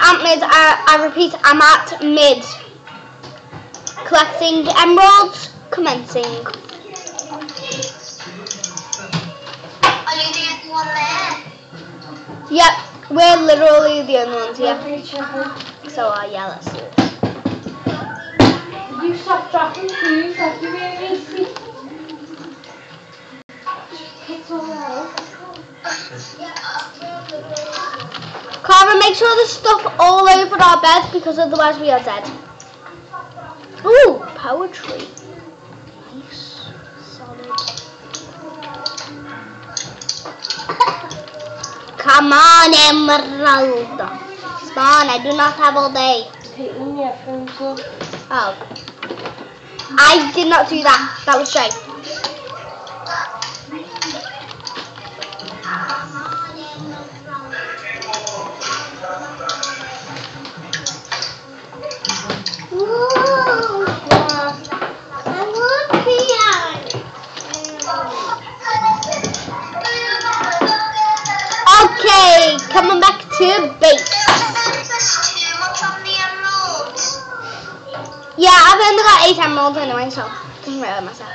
[SPEAKER 13] At mid, I repeat, I'm at mid. Collecting emeralds, commencing.
[SPEAKER 12] Are you the only one there?
[SPEAKER 13] Yep, we're literally the only ones here. So, yeah, let's do it.
[SPEAKER 14] You stop dropping food, like you really see. It's alright.
[SPEAKER 13] Clara, make sure there's stuff all over our bed because otherwise we are dead. Ooh, poetry. Nice. Solid. Come on, Emerald. Spawn, I do not have all day.
[SPEAKER 14] Taking your phone too.
[SPEAKER 13] Oh. I did not do that. That was Shay. Okay, coming back to base. Yeah, I've only got 8 emeralds anyway, so it doesn't really matter.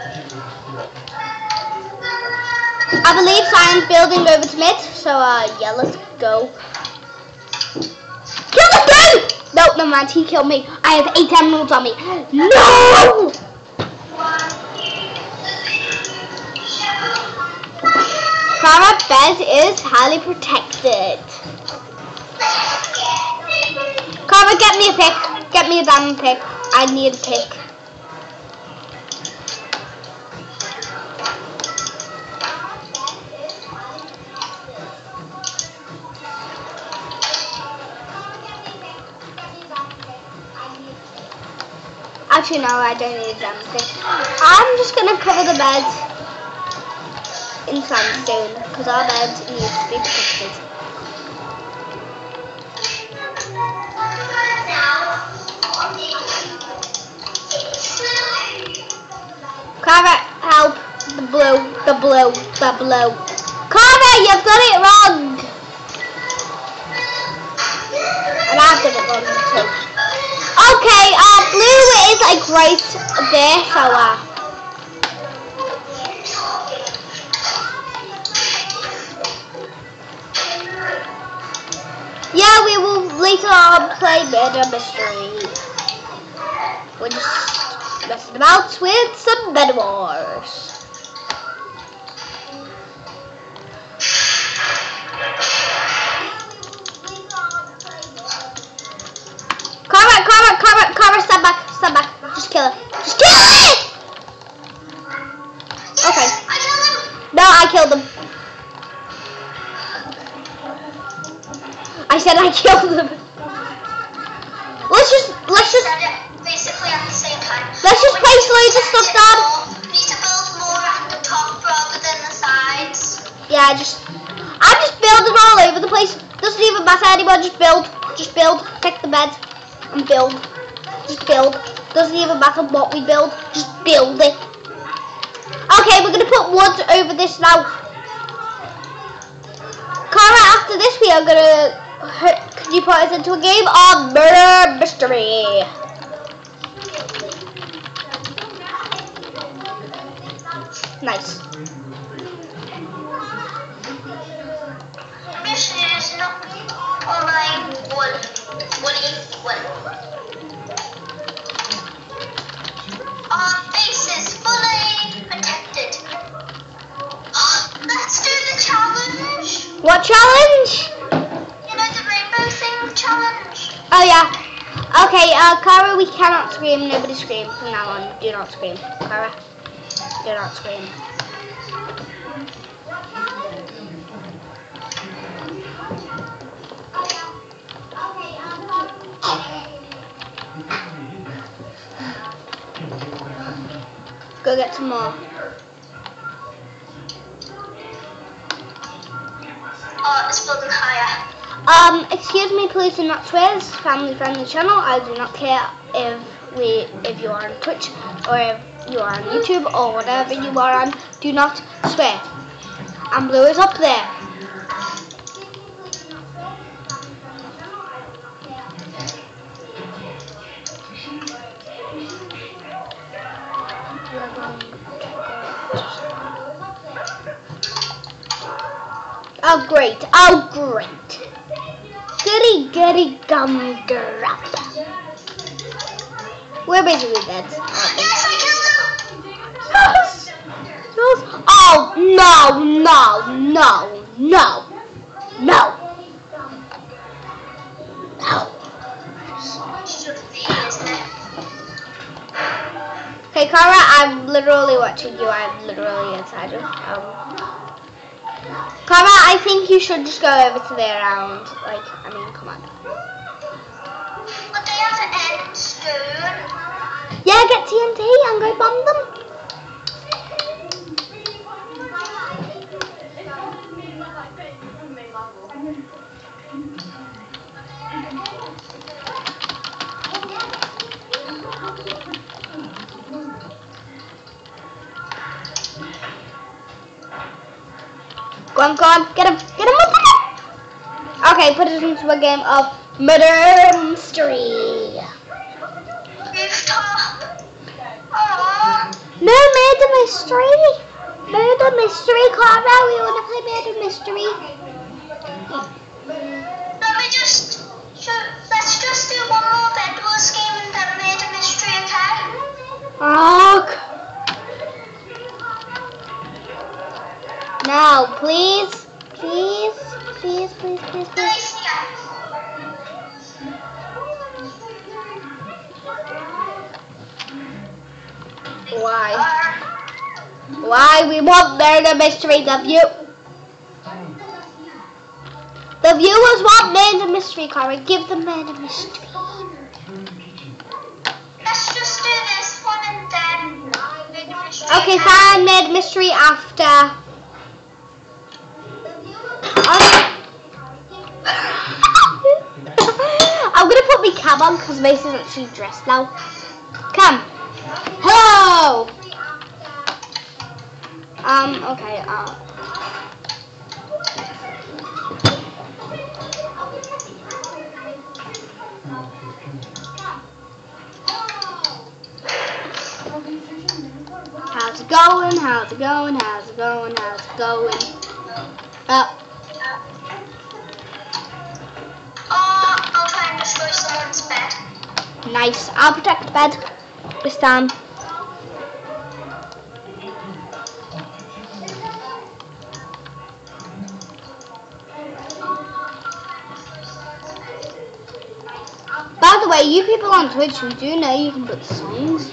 [SPEAKER 13] I believe Cyan's building over to mid, so yeah, let's go. Kill the dude! No, never mind, he killed me. I have 8 emeralds on me. No! Our bed is highly protected. Carver, get me a pick. Get me a diamond pick. I need a pick. Actually, no, I don't need a diamond pick. I'm just gonna cover the bed in sandstone because our bed needs to be protected. Carver, help! The blue, the blue, the blue. Carver, you've got it wrong. And I've got it wrong too. Okay, blue is like right there, so yeah, we will later on play Murder Mystery. We're just messing about with some Bed Wars. Carver, stand back, just kill it. Just kill it! Okay. No, I killed him. I said I killed him. Let's just
[SPEAKER 12] basically at the same time.
[SPEAKER 13] Let's just place loads of stuff down.
[SPEAKER 12] We need to build more at the top rather than the sides.
[SPEAKER 13] Yeah, I'm just building all over the place. Doesn't even matter anymore, just build. Pick the bed and build. Just build. Doesn't even matter what we build, just build it. Okay, we're gonna put wood over this now. Cara, after this we are gonna, can you put us into a game of Murder Mystery? Nice.
[SPEAKER 12] Mystery is not online wood.
[SPEAKER 13] challenge?
[SPEAKER 12] You know the rainbow thing challenge?
[SPEAKER 13] Oh yeah. Okay, Cara, we cannot scream. Nobody scream from now on. Do not scream. Cara, do not scream. Go get some more.
[SPEAKER 12] Oh, it's building higher.
[SPEAKER 13] Excuse me, please do not swear. This is a family-friendly channel. I do not care if you are on Twitch or if you are on YouTube or whatever you are on. Do not swear. And Blue is up there. Oh great! Oh great! Goody goody gum grub. We're basically dead.
[SPEAKER 12] Yes, I killed him!
[SPEAKER 13] Yes! Yes! Oh no! No! No! No! No! No! Okay, Cara, I'm literally watching you. I'm literally inside of Cara, I think you should just go over to their round. Like, I mean, come on.
[SPEAKER 12] But they have an end soon.
[SPEAKER 13] Yeah, get TNT and go bomb them. Go on, get him, Okay, put it into a game of murder mystery. No, murder mystery. Murder mystery, Cara, we want to play murder mystery.
[SPEAKER 12] Let's just do one more Bed Wars game and then murder mystery, okay?
[SPEAKER 13] Now, please. Please. Why? We want murder mystery, the viewers want murder mystery, Cara. Give them murder mystery.
[SPEAKER 12] Let's just do this one and then murder mystery.
[SPEAKER 13] Okay, fine, murder mystery after. I'm gonna put my cab on because Mason's actually dressed now. Come. Hello. Okay. How's it going? How's it going? How's it going? How's it going?
[SPEAKER 12] I'll try and destroy someone's bed.
[SPEAKER 13] Nice. I'll protect the bed this time. By the way, you people on Twitch, you do know you can put songs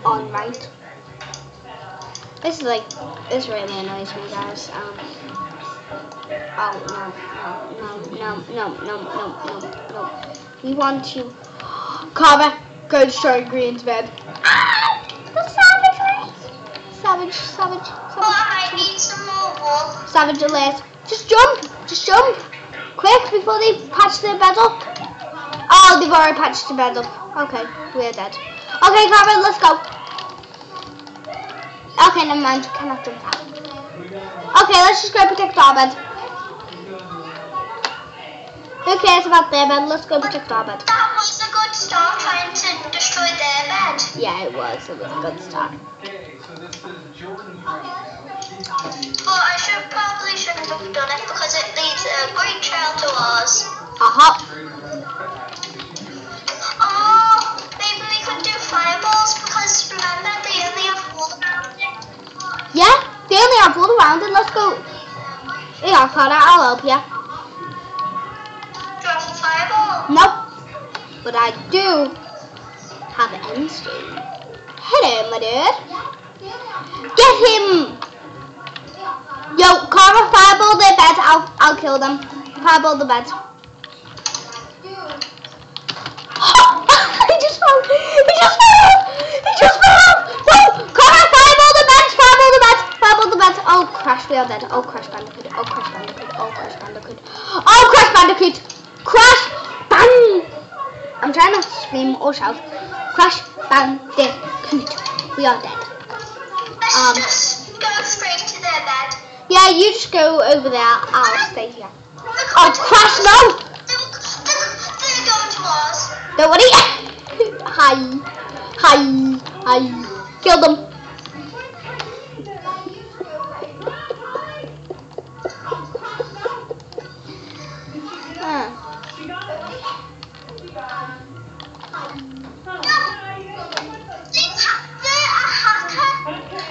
[SPEAKER 13] on, right? This really annoys me, guys. No. We want you. Cara, go destroy Green's bed. The savage. Savage.
[SPEAKER 12] Oh, I need some more wool.
[SPEAKER 13] Savage alert. Just jump. Quick, before they patch their bed up. Oh, they've already patched the bed up. Okay, we're dead. Okay, Cara, let's go. Okay, never mind. Cannot jump out. Okay, let's just go protect our bed. Who cares about their bed? Let's go protect our bed.
[SPEAKER 12] That was a good start trying to destroy their bed.
[SPEAKER 13] Yeah, it was. It was a good start.
[SPEAKER 12] But I shouldn't have done it because it leads a great trail to ours. Oh, maybe we could do fireballs because remember they only have wool around it.
[SPEAKER 13] Yeah, they only have wool around it. Let's go. Yeah, Connor, I'll help you.
[SPEAKER 12] Drop a fireball.
[SPEAKER 13] Nope. But I do have an end state. Hello, my dude. Get him! Yo, Connor, fireball their bed. I'll kill them. Fireball the bed. He just fell. He just fell. He just fell. No, Connor, fireball the bed. Fireball the bed. Fireball the bed. Oh, Crash, we are dead. Oh, Crash Bandicoot. Oh, Crash Bandicoot. Oh, Crash Bandicoot. Oh, Crash Bandicoot. Crash Bang. I'm trying not to scream or shout. Crash Bandicoot. We are dead.
[SPEAKER 12] Let's just go straight to their bed.
[SPEAKER 13] Yeah, you just go over there. I'll stay here. Oh, Crash, no!
[SPEAKER 12] They're going to us.
[SPEAKER 13] Don't worry. Hi. Kill them.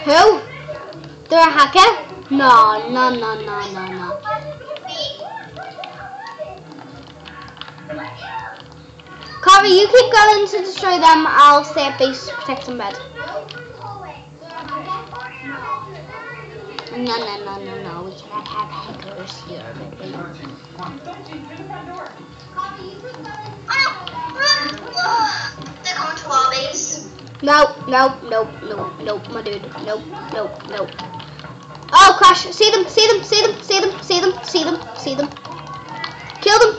[SPEAKER 13] Who? They're a hacker? No. Carver, you keep going to destroy them. I'll stay at base to protect them bed. No. We cannot have hackers here, baby.
[SPEAKER 12] They're going to our base.
[SPEAKER 13] No, my dude. No. Oh, Crash, see them. Kill them.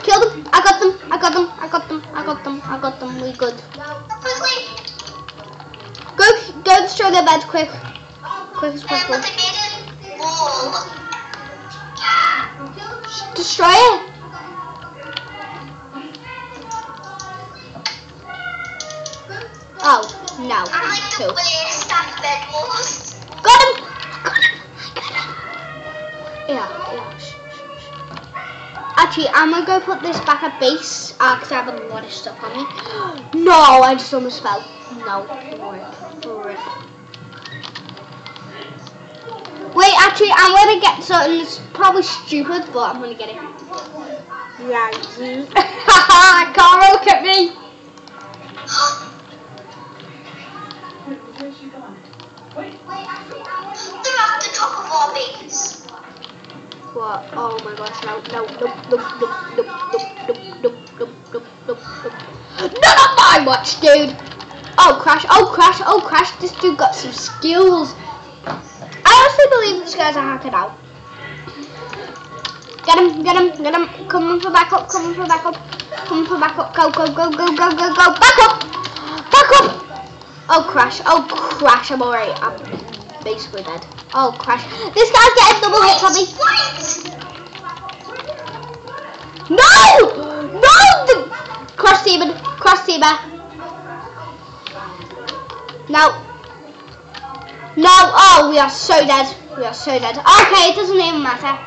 [SPEAKER 13] I got them. We good. Go destroy their bed, quick as possible.
[SPEAKER 12] But they made a wall.
[SPEAKER 13] Destroy it. Oh, no.
[SPEAKER 12] I'm like the worst at bed walls.
[SPEAKER 13] Got him. Yeah. Shh. Actually, I'm gonna go put this back at base because I have a lot of stuff on me. No, I just almost fell. No, rip. Wait, actually, I'm gonna get something that's probably stupid, but I'm gonna get it. Yeah. Can't look at me.
[SPEAKER 12] They're at the top of our base.
[SPEAKER 13] What? Oh my gosh, no. Not my watch, dude. Oh crash, this dude got some skills. I honestly believe this guy's a hacker now. Get him. Coming for backup. Go. Back up. Oh crash, I'm alright. I'm basically dead. Oh crash. This guy's getting double hits on me. No! Cross teamer. No. Oh, we are so dead. Okay, it doesn't even matter.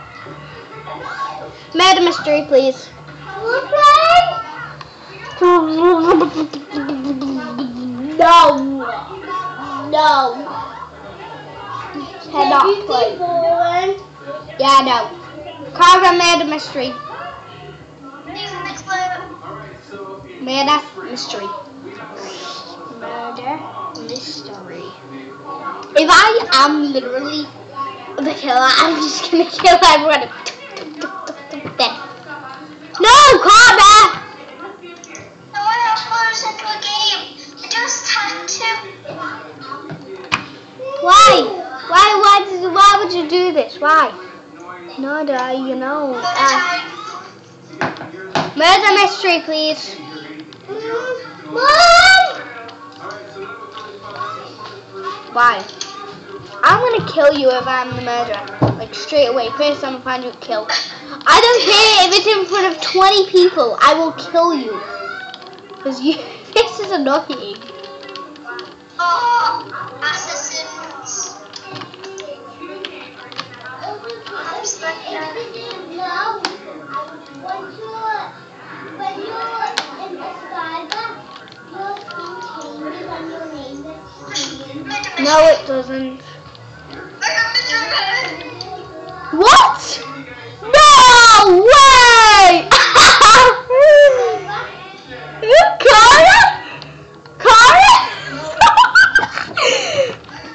[SPEAKER 13] Murder mystery, please. No. Cannot play. Yeah, no. Carver, murder mystery. Murder mystery. If I am literally the killer, I'm just gonna kill everyone. Then. No, Carver!
[SPEAKER 12] No, I have to close into a game. I just had to.
[SPEAKER 13] Why would you do this? Why? No, you know. Murder mystery, please. Mom! Why? I'm gonna kill you if I'm the murderer. Like straight away. First I'm gonna find you a kill. I don't care if it's in front of 20 people. I will kill you. Because this is annoying.
[SPEAKER 12] Oh, assassins.
[SPEAKER 13] No, it doesn't. What? way! Cara?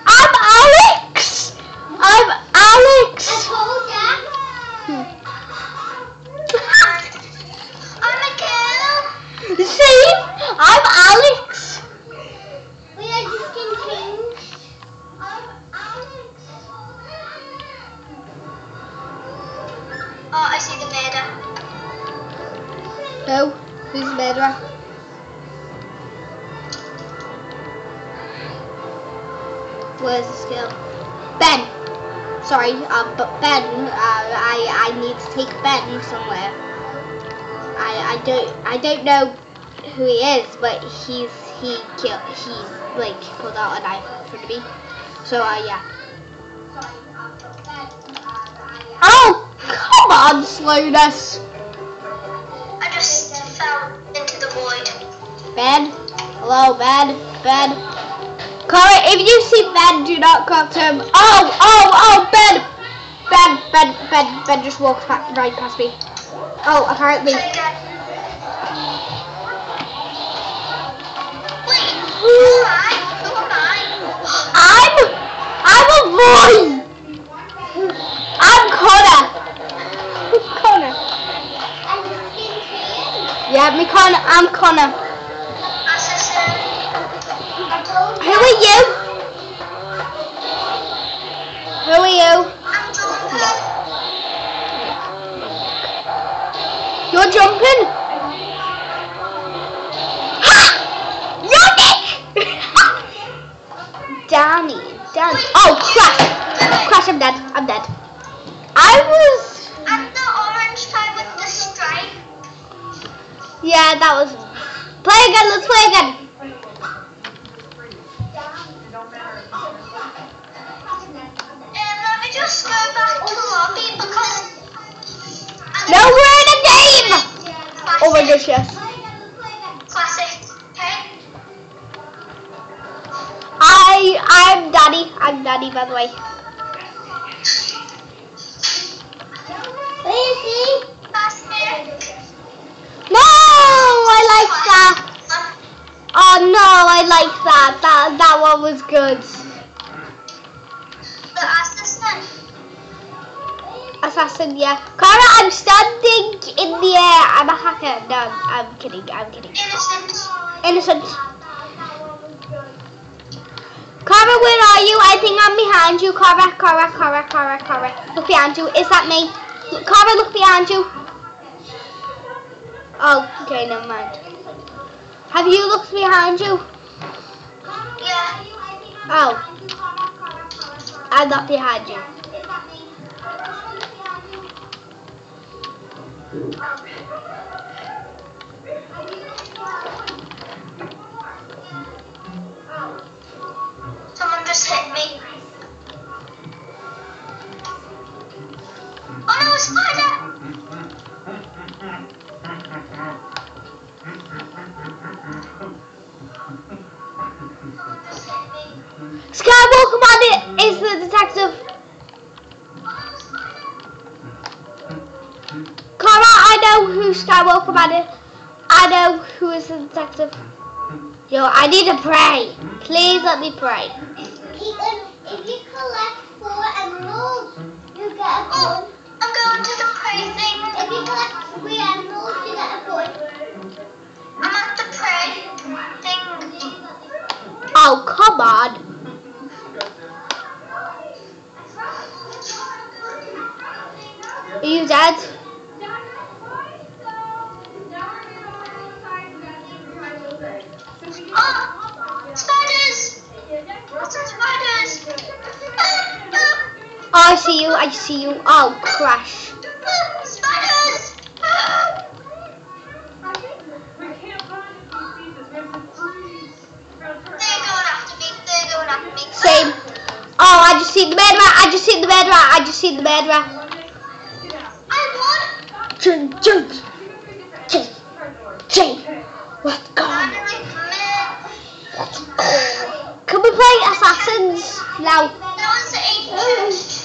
[SPEAKER 13] I'm Alex! I'm Alex!
[SPEAKER 12] I'm a girl.
[SPEAKER 13] See? I'm Alex!
[SPEAKER 12] We are just confused. I'm Alex. Oh, I see the murder.
[SPEAKER 13] No, who's the murderer? Where's the skill? Ben! Sorry, but Ben, I need to take Ben somewhere. I don't know who he is, but he pulled out a knife in front of me. So yeah. Oh, come on, slowness.
[SPEAKER 12] I just fell into the void.
[SPEAKER 13] Ben, hello, Ben. Cara, if you see Ben, do not come to him. Oh, Ben just walked right past me. Oh, apparently.
[SPEAKER 12] Wait, who am I?
[SPEAKER 13] I'm a boy. I'm Connor. Yeah, I'm Connor. Who are you? You're jumping? Ha! You're Nick! Danny. Oh, Crash, I'm dead. I'm the
[SPEAKER 12] orange tie with the stripe.
[SPEAKER 13] Yeah, that was... Play again, let's play again.
[SPEAKER 12] Let me just go back to lobby because...
[SPEAKER 13] No, we're in a game! Oh my gosh, yes.
[SPEAKER 12] Classic, okay?
[SPEAKER 13] I'm Daddy. I'm Daddy, by the way. No, I like that. Oh no, I like that. That one was good.
[SPEAKER 12] The
[SPEAKER 13] Assassin, yeah. Cara, I'm standing in the air. I'm a hacker. No, I'm kidding. Innocent. Cara, where are you? I think I'm behind you. Cara. Look behind you. Is that me? Cara, look behind you. Oh, okay, never mind. Have you looked behind you?
[SPEAKER 12] Yeah.
[SPEAKER 13] Oh. I'm not behind you.
[SPEAKER 12] Someone just hit me. Oh no, a spider!
[SPEAKER 13] Skywalker Man is the detective. Cara, I know who Skywalker Man is. I know who is the detective. Yo, I need to pray. Please let me pray.
[SPEAKER 12] If you collect 4 emeralds, you get a point. I'm going to the pray thing. If you collect 3 emeralds, you get a point. I'm at the pray thing.
[SPEAKER 13] Oh, come on. Are you dead?
[SPEAKER 12] Oh, spiders! Lots of spiders!
[SPEAKER 13] Oh, I see you. Oh, Crash.
[SPEAKER 12] Spiders! They're going after me.
[SPEAKER 13] Same. Oh, I just see the murderer. I just see the murderer.
[SPEAKER 12] I won!
[SPEAKER 13] Jay. Let's go. Can we play Assassins now?
[SPEAKER 12] That was 8-2.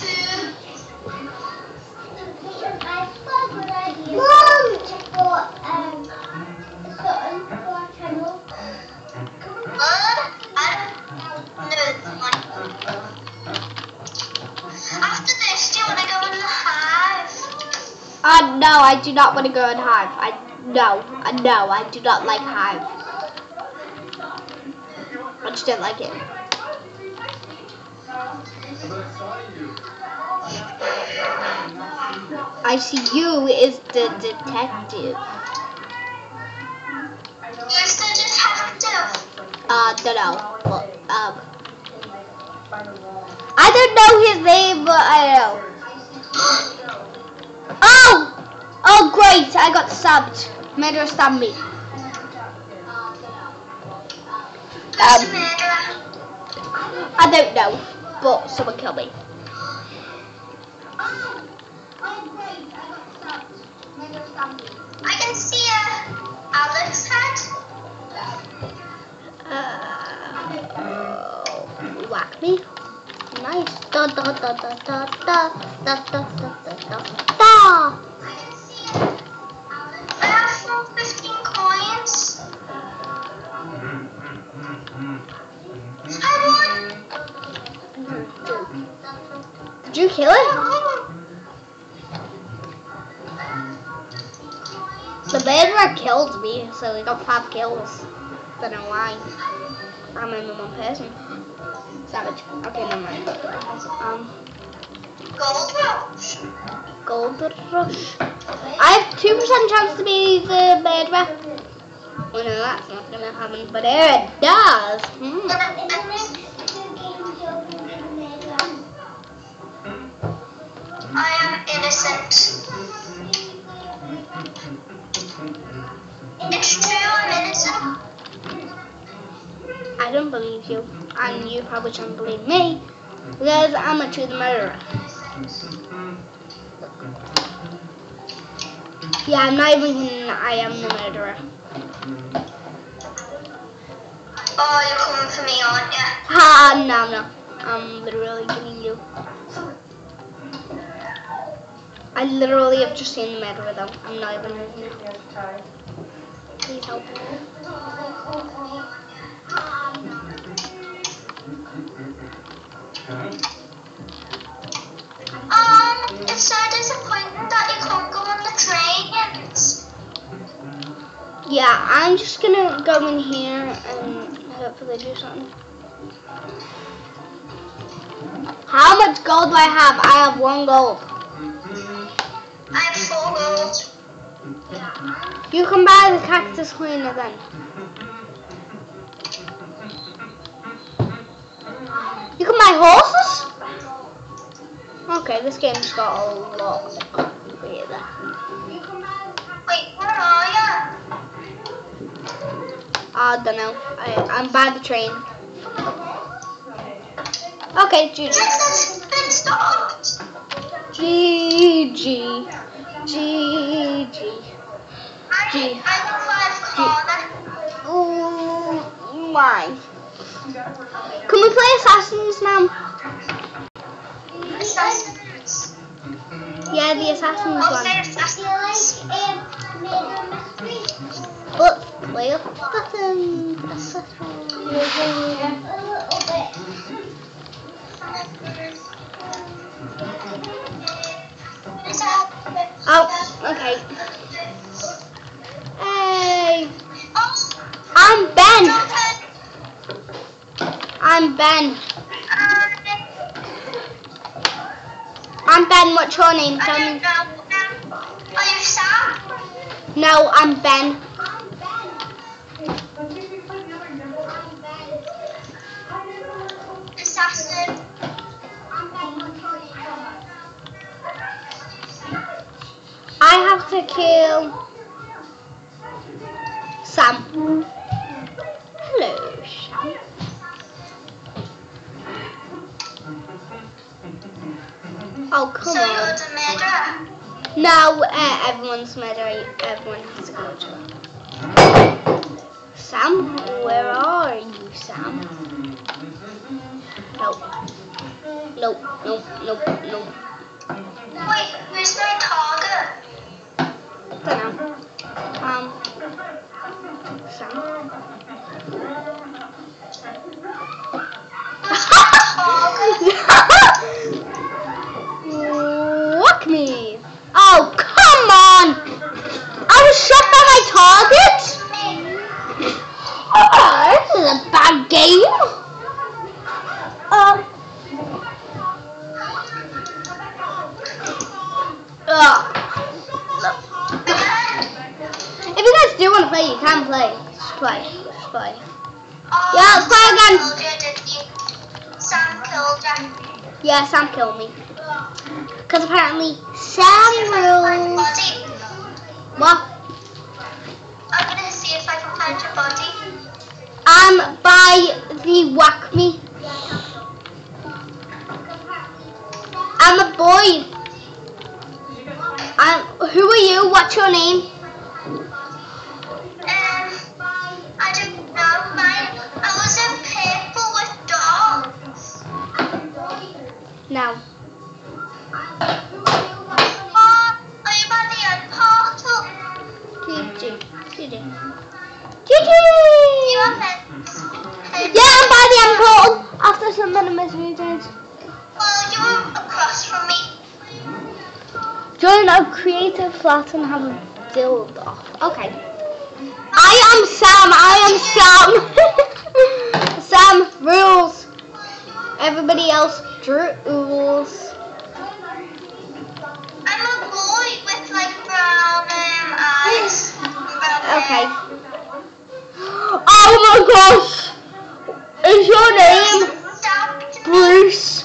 [SPEAKER 13] I do not want to go in Hive. No, I do not like Hive. I just don't like it. ICU is the detective.
[SPEAKER 12] Who's the detective?
[SPEAKER 13] Don't know. But, I don't know his name, but I know. Oh, great! I got stabbed. Murderer stabbed me.
[SPEAKER 12] Who's the murderer?
[SPEAKER 13] I don't know, but someone killed me.
[SPEAKER 12] I can see Alex head.
[SPEAKER 13] Whack me. Nice. Da da da da da da da da da da da.
[SPEAKER 12] I have 15 coins. I won.
[SPEAKER 13] Did you kill it? The murderer killed me, so he got 5 kills. Don't know why. I'm only one person. Savage. Okay, never mind.
[SPEAKER 12] Gold Rush.
[SPEAKER 13] Gold Rush. I have 2% chance to be the murderer. Well, no, that's not gonna happen, but it does.
[SPEAKER 12] I am innocent. It's true, I'm innocent.
[SPEAKER 13] I don't believe you, and you probably shouldn't believe me, because I'm actually the murderer. Yeah, I'm not even kidding, I am the murderer.
[SPEAKER 12] Oh, you're coming for me, aren't you?
[SPEAKER 13] No. I'm literally kidding you. I literally have just seen the murderer though. I'm not even kidding you. Please help.
[SPEAKER 12] It's so disappointing that you can't go on the trains.
[SPEAKER 13] Yeah, I'm just gonna go in here and hopefully do something. How much gold do I have? I have 1 gold.
[SPEAKER 12] I have 4 gold.
[SPEAKER 13] You can buy the cactus cleaner then. You can buy horses? Okay, this game's got a lot weirder.
[SPEAKER 12] Wait, where are you?
[SPEAKER 13] I don't know. I'm by the train. Okay, GG.
[SPEAKER 12] Yes, it's been stopped.
[SPEAKER 13] GG. GG.
[SPEAKER 12] I got 5 corner.
[SPEAKER 13] Why? Can we play Assassins now?
[SPEAKER 12] Assassins.
[SPEAKER 13] Yeah, the Assassins one.
[SPEAKER 12] Okay, Assassins.
[SPEAKER 13] But play Assassins. Oh, okay. Hey. I'm Ben. I'm Ben. I'm Ben. What's your name? Tell me.
[SPEAKER 12] Are you Sam?
[SPEAKER 13] No, I'm Ben.
[SPEAKER 12] Assassin.
[SPEAKER 13] I have to kill Sam. Hello, Sam. Oh, come on.
[SPEAKER 12] So you're the murderer?
[SPEAKER 13] No, everyone's murderer. Everyone has to go to it. Sam, where are you, Sam? Nope.
[SPEAKER 12] Wait, who's my target?
[SPEAKER 13] Don't know. Sam. Walk me. Oh, come on. Yeah, let's play again.
[SPEAKER 12] Sam killed you.
[SPEAKER 13] Yeah, Sam killed me. Because apparently Sam rules. What?
[SPEAKER 12] I'm gonna see if I can find your body.
[SPEAKER 13] By the whack me. I'm a boy. Who are you? What's your name?
[SPEAKER 12] I don't know. I was in purple with dogs.
[SPEAKER 13] No.
[SPEAKER 12] Oh, are you by the end portal?
[SPEAKER 13] GG.
[SPEAKER 12] You have it.
[SPEAKER 13] Yeah, I'm by the end portal. After some minutes reasons.
[SPEAKER 12] Well, you're across from me.
[SPEAKER 13] Join a creative flat and have a build off. Okay. I am Sam. Sam rules. Everybody else drools.
[SPEAKER 12] I'm a boy with like brown eyes.
[SPEAKER 13] Okay. Oh my gosh! Is your name Bruce?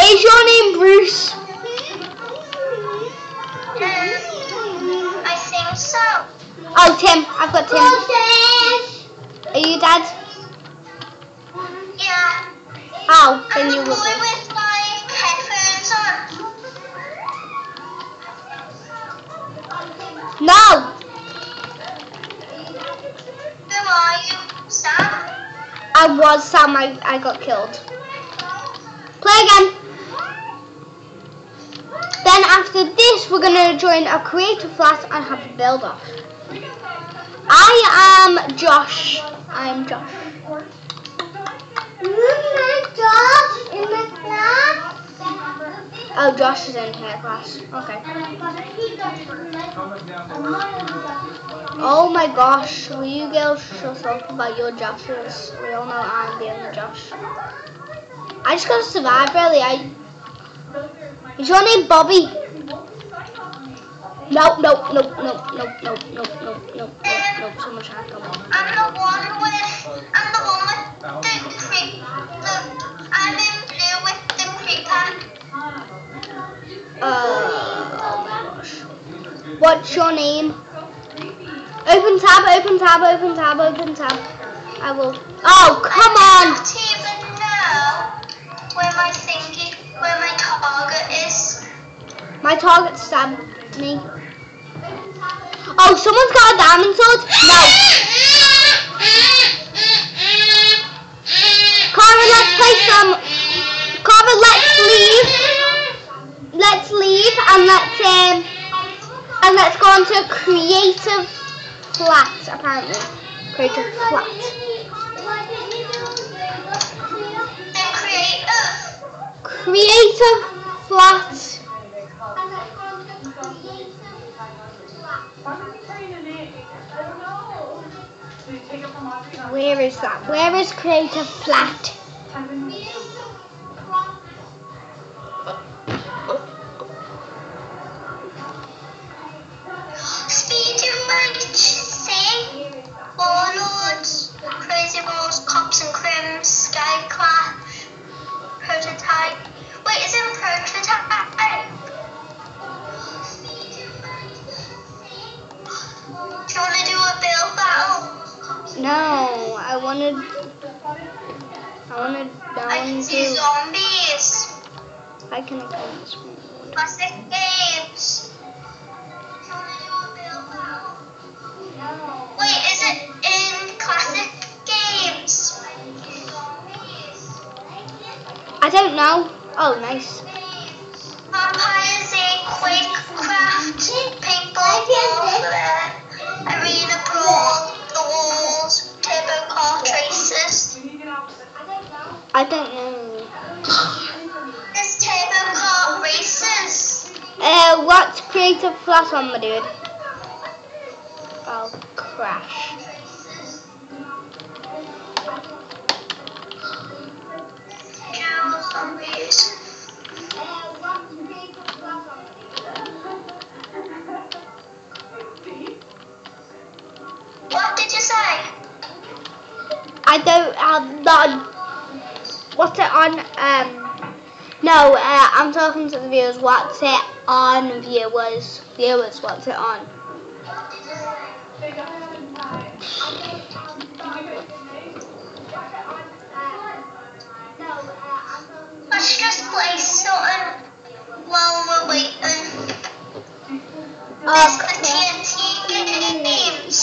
[SPEAKER 13] Is your name Bruce?
[SPEAKER 12] I think so.
[SPEAKER 13] Oh, Tim. I've got Tim. Are you Dad?
[SPEAKER 12] Yeah.
[SPEAKER 13] Oh, then
[SPEAKER 12] I'm
[SPEAKER 13] you
[SPEAKER 12] a
[SPEAKER 13] will
[SPEAKER 12] boy
[SPEAKER 13] be.
[SPEAKER 12] with my headphones on.
[SPEAKER 13] No!
[SPEAKER 12] Who are you, Sam?
[SPEAKER 13] I was Sam. I got killed. Play again. Then after this, we're gonna join a creative flat and have a build off. I am Josh. I'm Josh. In the class? Oh, Josh is in here, class. Okay. Oh my gosh, will you girls shut up about your Joshes? We all know I'm the only Josh. I just gotta survive, really. Is your name Bobby? No. Someone trying to come on.
[SPEAKER 12] I'm the one with the creep. I'm in blue with the creeper.
[SPEAKER 13] Oh my gosh. What's your name? Open tab. I will. Oh, come on.
[SPEAKER 12] I don't even know where my target is.
[SPEAKER 13] My target stabbed me. Oh, someone's got a diamond sword? No. Cara, let's play some. Cara, let's leave and let's go on to creative flat, apparently. Creative flat. Creative flat. Where is that? Where is creative flat?
[SPEAKER 12] Speedy Mike, see? Warlords, Crazy Balls, Cops and Crims, Skyclash, Prototype. Wait, is it Prototype? Do you want to do a build battle?
[SPEAKER 13] No, I wanted
[SPEAKER 12] I can see zombies.
[SPEAKER 13] I can open this one.
[SPEAKER 12] Classic games. Do you want to do a build battle? Wait, is it in classic games?
[SPEAKER 13] I don't know. Oh, nice.
[SPEAKER 12] Vampire Z, Quakecraft, Paintball Warfare, Arena Brawl, The Walls, Turbo Car Traces.
[SPEAKER 13] I don't know.
[SPEAKER 12] There's Turbo Car Races.
[SPEAKER 13] What's creative flat on, my dude? I'll crash.
[SPEAKER 12] Dual Zombies. What did you say?
[SPEAKER 13] I don't have What's it on? No, I'm talking to the viewers. What's it on, viewers? Viewers, what's it on?
[SPEAKER 12] Let's just play something while we're waiting. There's the TNT games.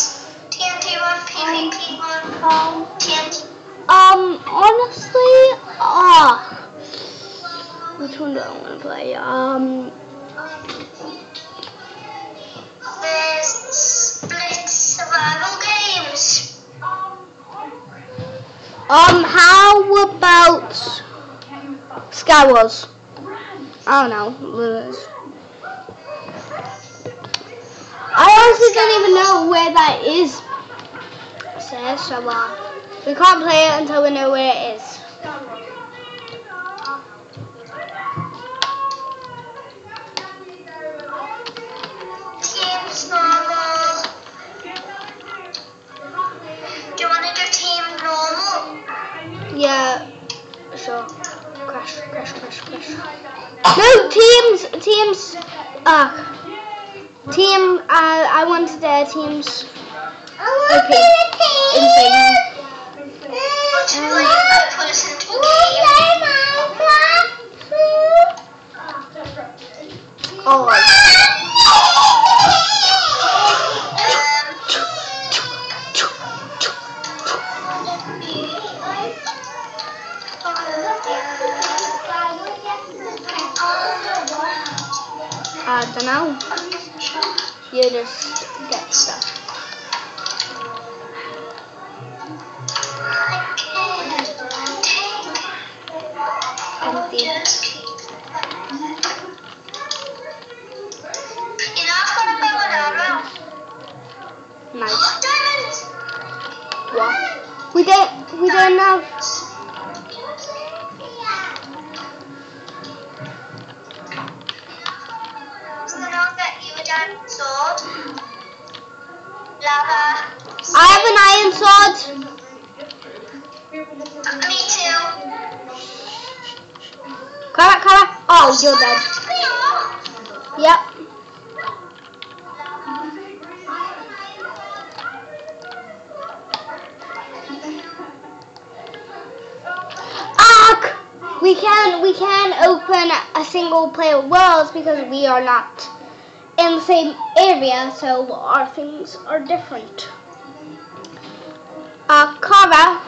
[SPEAKER 12] TNT 1, PvP 1, TNT.
[SPEAKER 13] Honestly, which one do I want to play?
[SPEAKER 12] There's split survival games.
[SPEAKER 13] How about Skywars? I don't know. I honestly don't even know where that is. So we can't play it until we know where it is.
[SPEAKER 12] Teams normal. Do you want to do team normal?
[SPEAKER 13] Yeah, sure. Crash. No, teams. I wanted teams. Okay. Insane. Oh. I don't know. You just get stuff. Empty.
[SPEAKER 12] You know, I've got a bow and arrow.
[SPEAKER 13] Nice.
[SPEAKER 12] Diamonds!
[SPEAKER 13] What? We don't have.
[SPEAKER 12] Then I'll get you a diamond sword. Lava.
[SPEAKER 13] I have an iron sword.
[SPEAKER 12] Me too.
[SPEAKER 13] Come. Oh, you're dead. Yep. We can't open a single player worlds because we are not in the same area, so our things are different. Cara,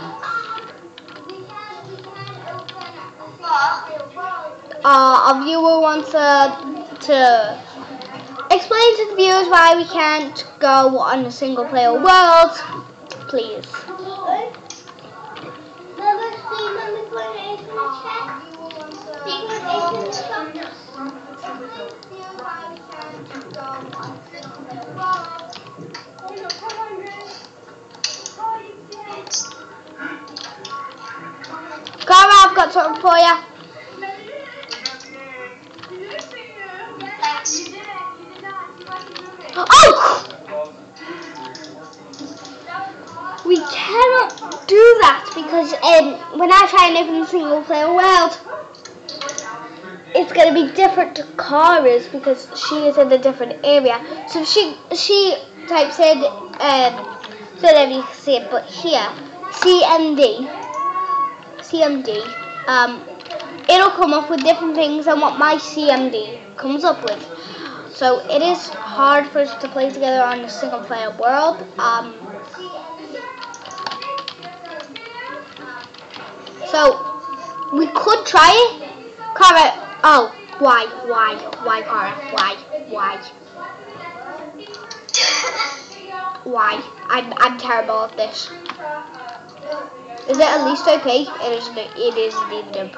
[SPEAKER 13] a viewer wants to explain to the viewers why we can't go on a single player world, please. Cara, I've got something for you. Oh! We cannot do that because when I try and open a single player world, it's going to be different to Cara's because she is in a different area. So she types in, so that you can see it, but here, CMD, it'll come up with different things than what my CMD comes up with. So it is hard for us to play together on a single player world. So we could try it. Cara, oh, why, Cara, why? I'm terrible at this. Is it at least OP? It is indeed OP.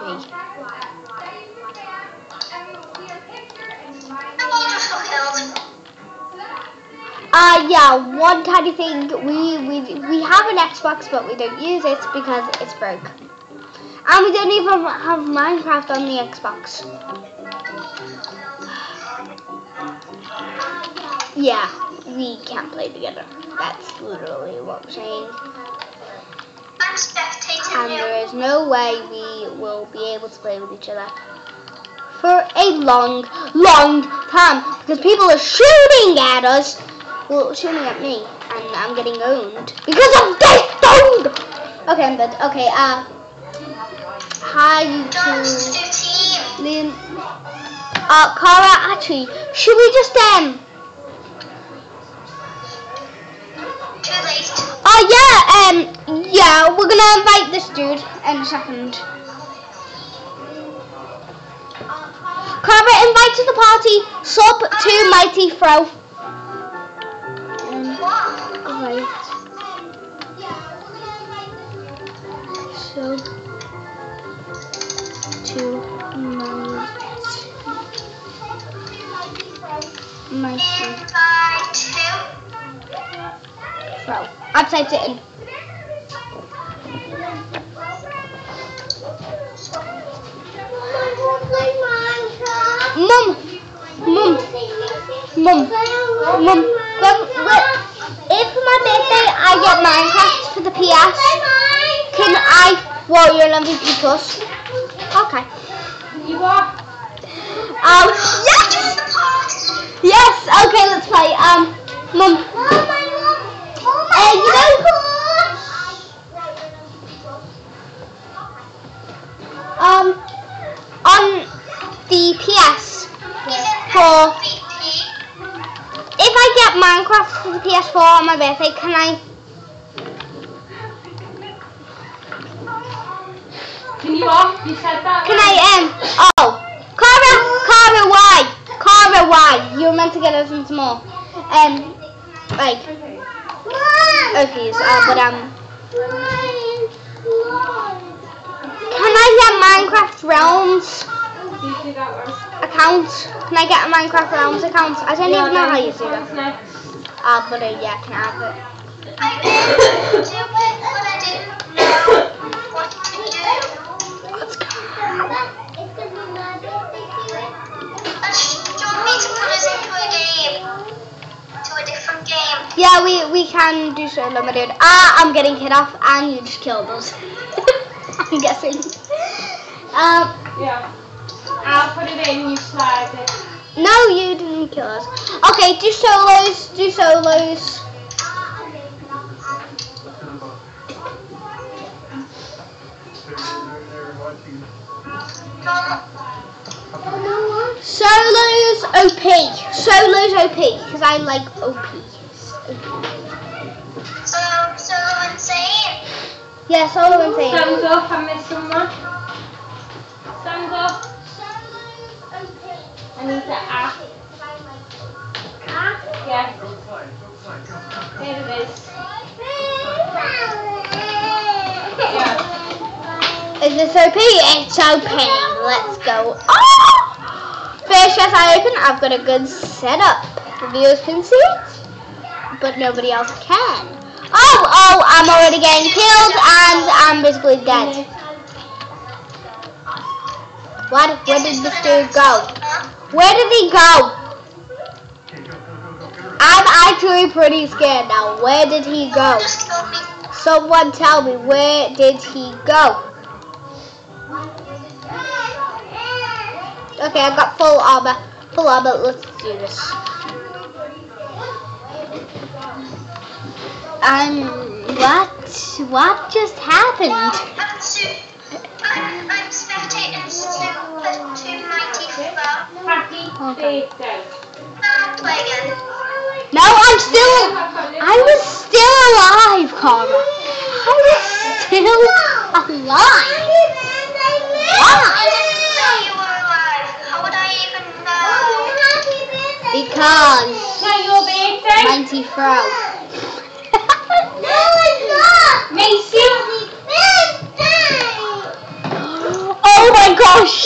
[SPEAKER 13] Yeah, one tiny thing, we have an Xbox but we don't use it because it's broke. And we don't even have Minecraft on the Xbox. Yeah, we can't play together. That's literally what we're saying.
[SPEAKER 12] I I'm spectating
[SPEAKER 13] and
[SPEAKER 12] you.
[SPEAKER 13] there is no way we will be able to play with each other for a long, long time because people are shooting at us. Well, shooting at me, and I'm getting owned because of this dude. Okay, I'm dead. Okay, hi you two. Liam. Cara, actually, should we just
[SPEAKER 12] Too late.
[SPEAKER 13] Oh yeah, we're gonna invite this dude in a second. Cara, invite to the party. Sub to Mighty Throw. Great. Sub to Mighty Throw. I've typed it in. Mum. If for my birthday I get Minecraft for the PS, can I Warrior and MVP Plus? Okay. Yes. Okay, let's play. Mum. You know. On the PS for if I get Minecraft for the PS4 on my birthday, can I?
[SPEAKER 14] Can you off? You said that.
[SPEAKER 13] Can I Cara, why? You were meant to get us into more. Like okay, but can I get Minecraft Realms account? Can I get a Minecraft Realms account? I don't even know how you do that. But yeah, can I have it?
[SPEAKER 12] I did do it, but I didn't know what to do.
[SPEAKER 13] Let's go.
[SPEAKER 12] Do you want me to put us into a game? To a different game?
[SPEAKER 13] Yeah, we can do so limited. I'm getting hit off and you just killed us. I'm guessing.
[SPEAKER 14] Yeah. I'll put it in, you slide it.
[SPEAKER 13] No, you didn't kill us. Okay, do solos. Solos OP, because I like OP.
[SPEAKER 12] Solo insane.
[SPEAKER 13] Yeah, solo insane.
[SPEAKER 14] Thumbs up, I missed someone. Thumbs up. I need to ask. Yeah. There it is.
[SPEAKER 13] Yeah. Is this OP? It's OP. Let's go. Oh! First chest I open, I've got a good setup. The viewers can see it, but nobody else can. Oh, I'm already getting killed and I'm basically dead. Where did this dude go? Where did he go? I'm actually pretty scared now. Where did he go? Someone tell me, where did he go? Okay, I've got full armor. Let's do this. What just happened?
[SPEAKER 12] I'm spectating Super to Mighty Throw.
[SPEAKER 14] Okay.
[SPEAKER 12] I'll play again.
[SPEAKER 13] No, I was still alive, Cara. I was still alive. Why?
[SPEAKER 12] I didn't know you were alive. How would I even know?
[SPEAKER 13] Because Mighty Throw.
[SPEAKER 12] No, it's not.
[SPEAKER 14] Macy.
[SPEAKER 13] Oh my gosh!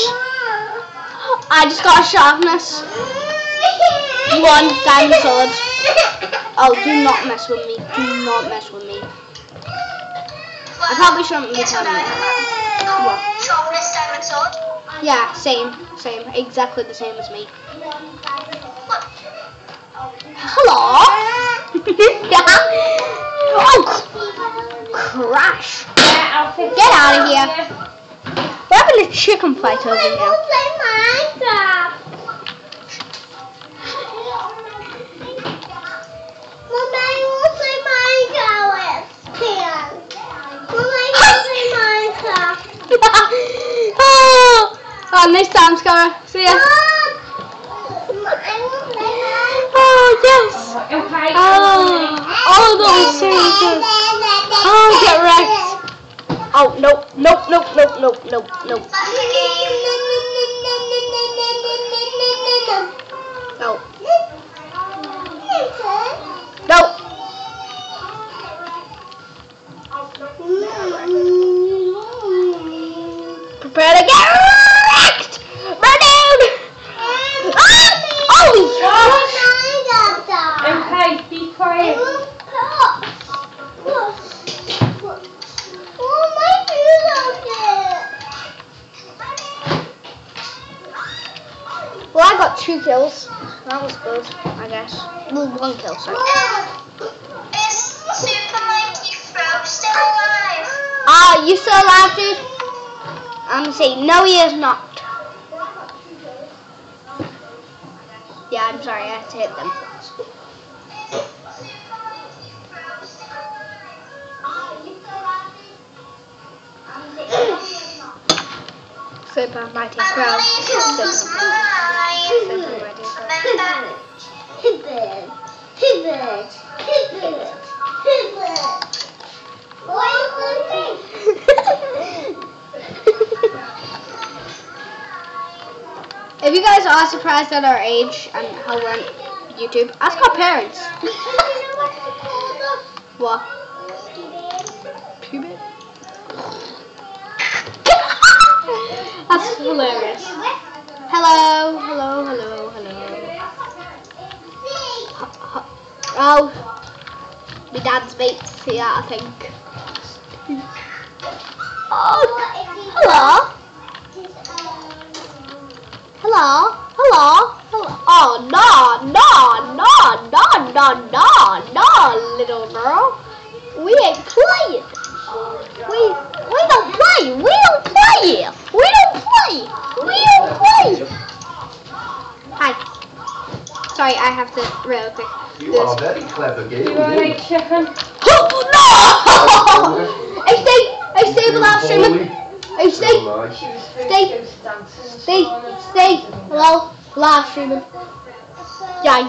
[SPEAKER 13] I just got a sharpness. 1 diamond sword. Oh, do not mess with me. Do not mess with me. I probably shouldn't be telling you that. What?
[SPEAKER 12] Sharpness diamond sword?
[SPEAKER 13] Yeah, same. Exactly the same as me. Hello? Yeah. Oh, crash. Get out of here. We're having a chicken fight over here.
[SPEAKER 12] Play Minecraft. Mom, I will play Minecraft. Mom, I will play Minecraft.
[SPEAKER 13] Oh, next time, Scara. See ya.
[SPEAKER 12] Mom, I will play Minecraft.
[SPEAKER 13] Oh, yes. Oh, those changes. Oh, get wrecked. Oh, nope, nope, nope, nope, nope, nope, nope. Nope. Nope. Prepare to get wrecked! Run down! Oh, gosh!
[SPEAKER 14] Okay, be quiet.
[SPEAKER 13] Well, I got 2 kills. That was good, I guess. Well, 1 kill, sorry.
[SPEAKER 12] Is Super Mighty Fro still alive?
[SPEAKER 13] You still alive, dude? I'm gonna say, no, he is not. Yeah, I'm sorry, I had to hit them. Super Mighty Fro. If you guys are surprised at our age and how we're on YouTube, ask our parents. What? Puberty? That's hilarious. Hello, hello, hello, hello. Oh, my dad's mates here, I think. Oh, hello. Hello, hello, hello. Oh, no, no, no, no, no, no, no, little girl. We ain't playing. We don't play. We don't play. We don't play. We don't play. Hi. Sorry, I have to real quick.
[SPEAKER 15] You are very clever, Gail.
[SPEAKER 14] You want to make chicken?
[SPEAKER 13] Oh, no! Hey, stay without streaming. Hey, stay. Stay. Hello, live streaming. Yeah,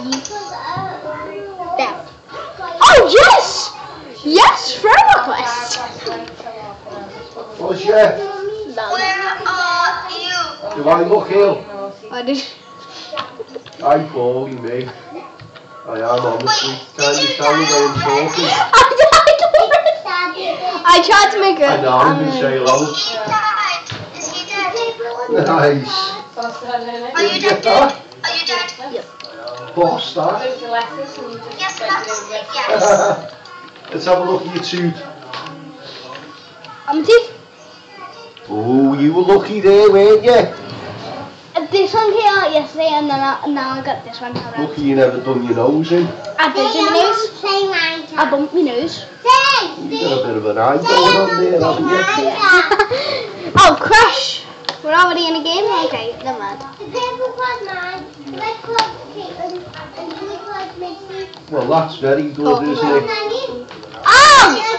[SPEAKER 13] Down. Oh, yes! Yes, friend request.
[SPEAKER 15] What's your?
[SPEAKER 13] No.
[SPEAKER 12] Where are you?
[SPEAKER 15] Do I look ill?
[SPEAKER 13] I did.
[SPEAKER 15] I'm poorly, mate. I am, honestly. Can't you tell me when I'm talking?
[SPEAKER 13] I tried to make it.
[SPEAKER 15] I know, you can say hello.
[SPEAKER 12] Is he dead?
[SPEAKER 15] Nice.
[SPEAKER 12] Are you dead? Are you dead?
[SPEAKER 13] Yep.
[SPEAKER 15] Boss, that.
[SPEAKER 12] Yes, that's it, yes.
[SPEAKER 15] Let's have a look at your tooth.
[SPEAKER 13] I'm teeth.
[SPEAKER 15] Oh, you were lucky there, weren't you?
[SPEAKER 13] This one came out yesterday, and then now I got this one.
[SPEAKER 15] Lucky you never done your nose in.
[SPEAKER 13] I did my nose. I bumped my nose.
[SPEAKER 15] You've got a bit of an eye going on there, haven't you?
[SPEAKER 13] Yeah. Oh, Crash! We're already in a game? Okay, never mind.
[SPEAKER 12] The purple was mine, the red was Caitlin, and the blue was Missy.
[SPEAKER 15] Well, that's very good, isn't it?
[SPEAKER 13] Ouch!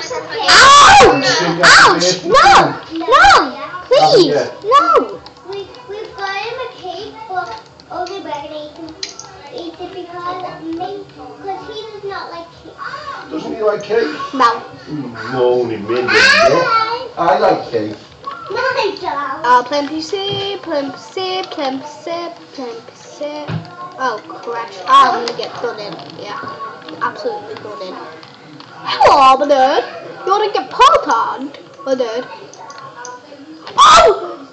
[SPEAKER 13] No! No! Please! No!
[SPEAKER 12] We've got him a cake, but only we're going to eat it because he does not like cake.
[SPEAKER 15] Doesn't he like cake?
[SPEAKER 13] No.
[SPEAKER 15] Only me. I like cake.
[SPEAKER 12] No, I don't.
[SPEAKER 13] Plenty sip. Oh, Crash. I'm gonna get done in. Yeah. Absolutely done in. Hello, my dude. You wanna get pop-on, my dude? Oh!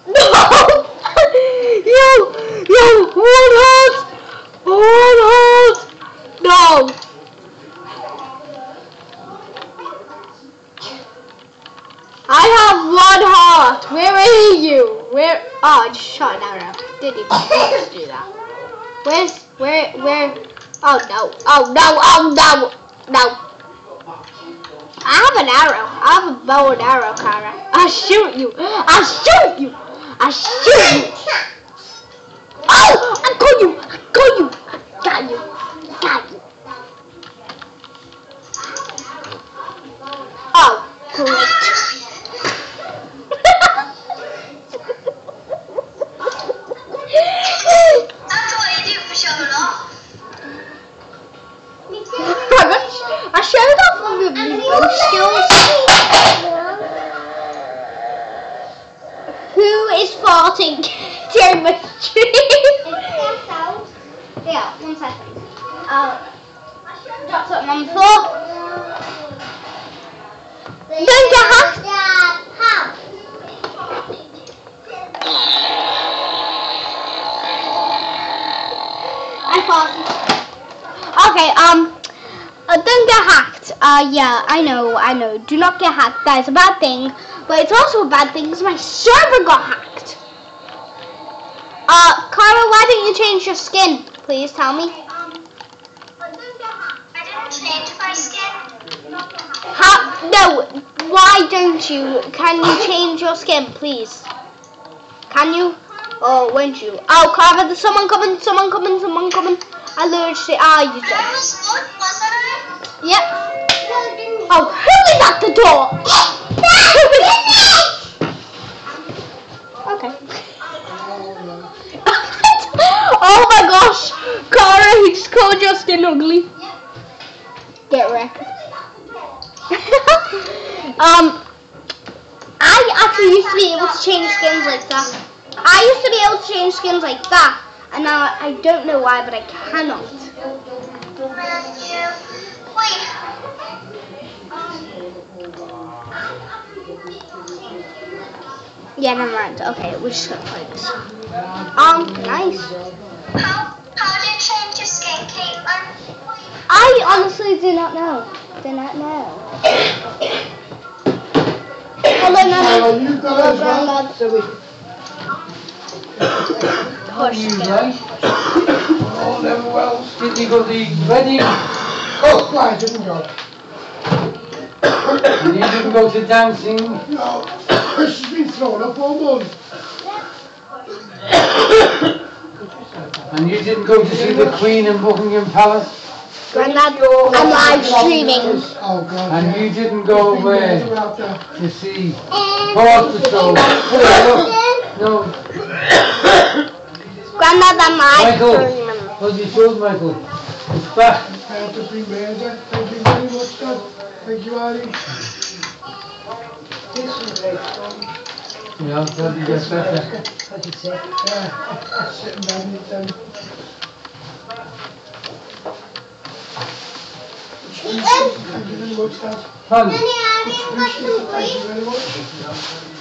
[SPEAKER 13] No! Yo! One heart! No! I have 1 heart. Where are you? Where? Oh, I just shot an arrow. Didn't even need to do that. Where? Oh no! Oh no! Oh no! No! I have an arrow. I have a bow and arrow, Kara. I'll shoot you. I'll shoot you. I'll shoot you. Oh! I got you. I got you. I got you. I got you. Oh, great.
[SPEAKER 12] That's what you do for showing off.
[SPEAKER 13] I showed off with my bow skills. Who is farting during my stream? Yeah, 1 second. Drop something on the floor. Don't get hacked. I farted. Okay, don't get hacked. Yeah, I know. Do not get hacked. That is a bad thing. But it's also a bad thing because my server got hacked. Cara, why don't you change your skin? Please tell me.
[SPEAKER 12] I didn't change my skin.
[SPEAKER 13] No, why don't you? Can you change your skin, please? Can you? Or won't you? Oh, Cara, there's someone coming. I literally say, you did.
[SPEAKER 12] I was good, wasn't I?
[SPEAKER 13] Yep. Oh, who is at the door? Okay. Oh my gosh, Cara, he just called your skin ugly. Get wrecked. I actually used to be able to change skins like that. And now I don't know why, but I cannot. Yeah, never mind. Okay, we're just gonna play this. Nice.
[SPEAKER 12] How did you change your skin, Caitlin?
[SPEAKER 13] I honestly do not know. Hello, Nana. Hello, Grandad.
[SPEAKER 16] Hush, oh, never well. Did you go to the wedding? Oh, no, I didn't go. And you didn't go to dancing? No, she's been thrown up all month. And you didn't go to see the Queen in Buckingham Palace?
[SPEAKER 13] Grandad, I'm live streaming.
[SPEAKER 16] Oh, God. And you didn't go to see Horse Patrol? No.
[SPEAKER 13] Grandad, I'm live streaming.
[SPEAKER 16] Michael, what's your show, Michael? It's back.
[SPEAKER 17] Thank you very much, Dad. Thank you, Ari.
[SPEAKER 16] Yeah, I'm glad you get better.
[SPEAKER 17] What did you say? Yeah, sitting down with them. Thank you very much, Dad.
[SPEAKER 16] Thank
[SPEAKER 17] you very much.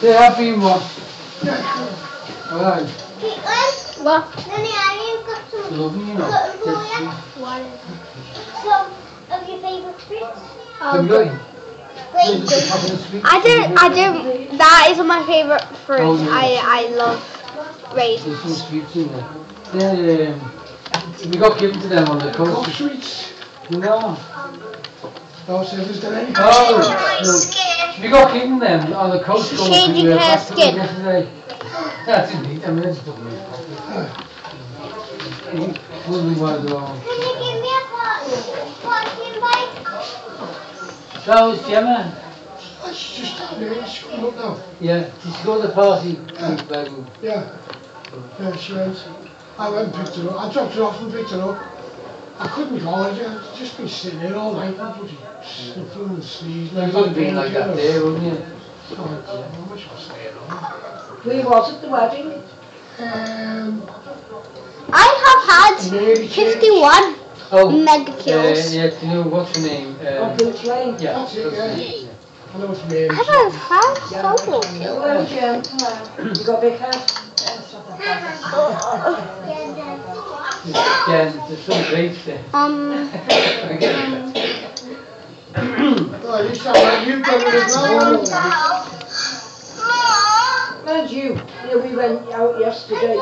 [SPEAKER 16] They're happy in what? Alright.
[SPEAKER 13] What?
[SPEAKER 16] Lovely, you know.
[SPEAKER 12] Some of your favourite fruits?
[SPEAKER 13] I don't, that isn't my favourite fruit. Oh, no. I love raisins.
[SPEAKER 16] There's some sweets in there. We got given to them on the coast.
[SPEAKER 17] Sweets?
[SPEAKER 16] No.
[SPEAKER 17] No, so is there any?
[SPEAKER 16] No. We got given them on the coast.
[SPEAKER 13] She's changing her skin.
[SPEAKER 16] Yesterday. That's indeed. I mean, it's probably. Wouldn't want to go.
[SPEAKER 12] Can you give me a pumpkin bite?
[SPEAKER 16] That was Gemma.
[SPEAKER 17] She's just down there. She's coming up now.
[SPEAKER 16] Yeah, she's got the party.
[SPEAKER 17] Yeah. Yeah, she went. I went and picked her up. I dropped her off and picked her up. I couldn't go. I'd just been sitting there all night and sniffling and sneezing.
[SPEAKER 16] You would have been like that there, wouldn't you?
[SPEAKER 17] I wish I was staying home.
[SPEAKER 14] Where was it, the wedding?
[SPEAKER 13] I have had 51 mega kills.
[SPEAKER 16] Yeah, do you know what's her name?
[SPEAKER 14] Boots Lane.
[SPEAKER 16] Yeah.
[SPEAKER 17] That's it, yeah. I know what's Mary.
[SPEAKER 13] I haven't had solo kills.
[SPEAKER 14] Well, Jen, you got big head?
[SPEAKER 16] Jen, there's some grapes there.
[SPEAKER 17] Oh, you sound like you've done it as well.
[SPEAKER 14] And you know, we went out yesterday to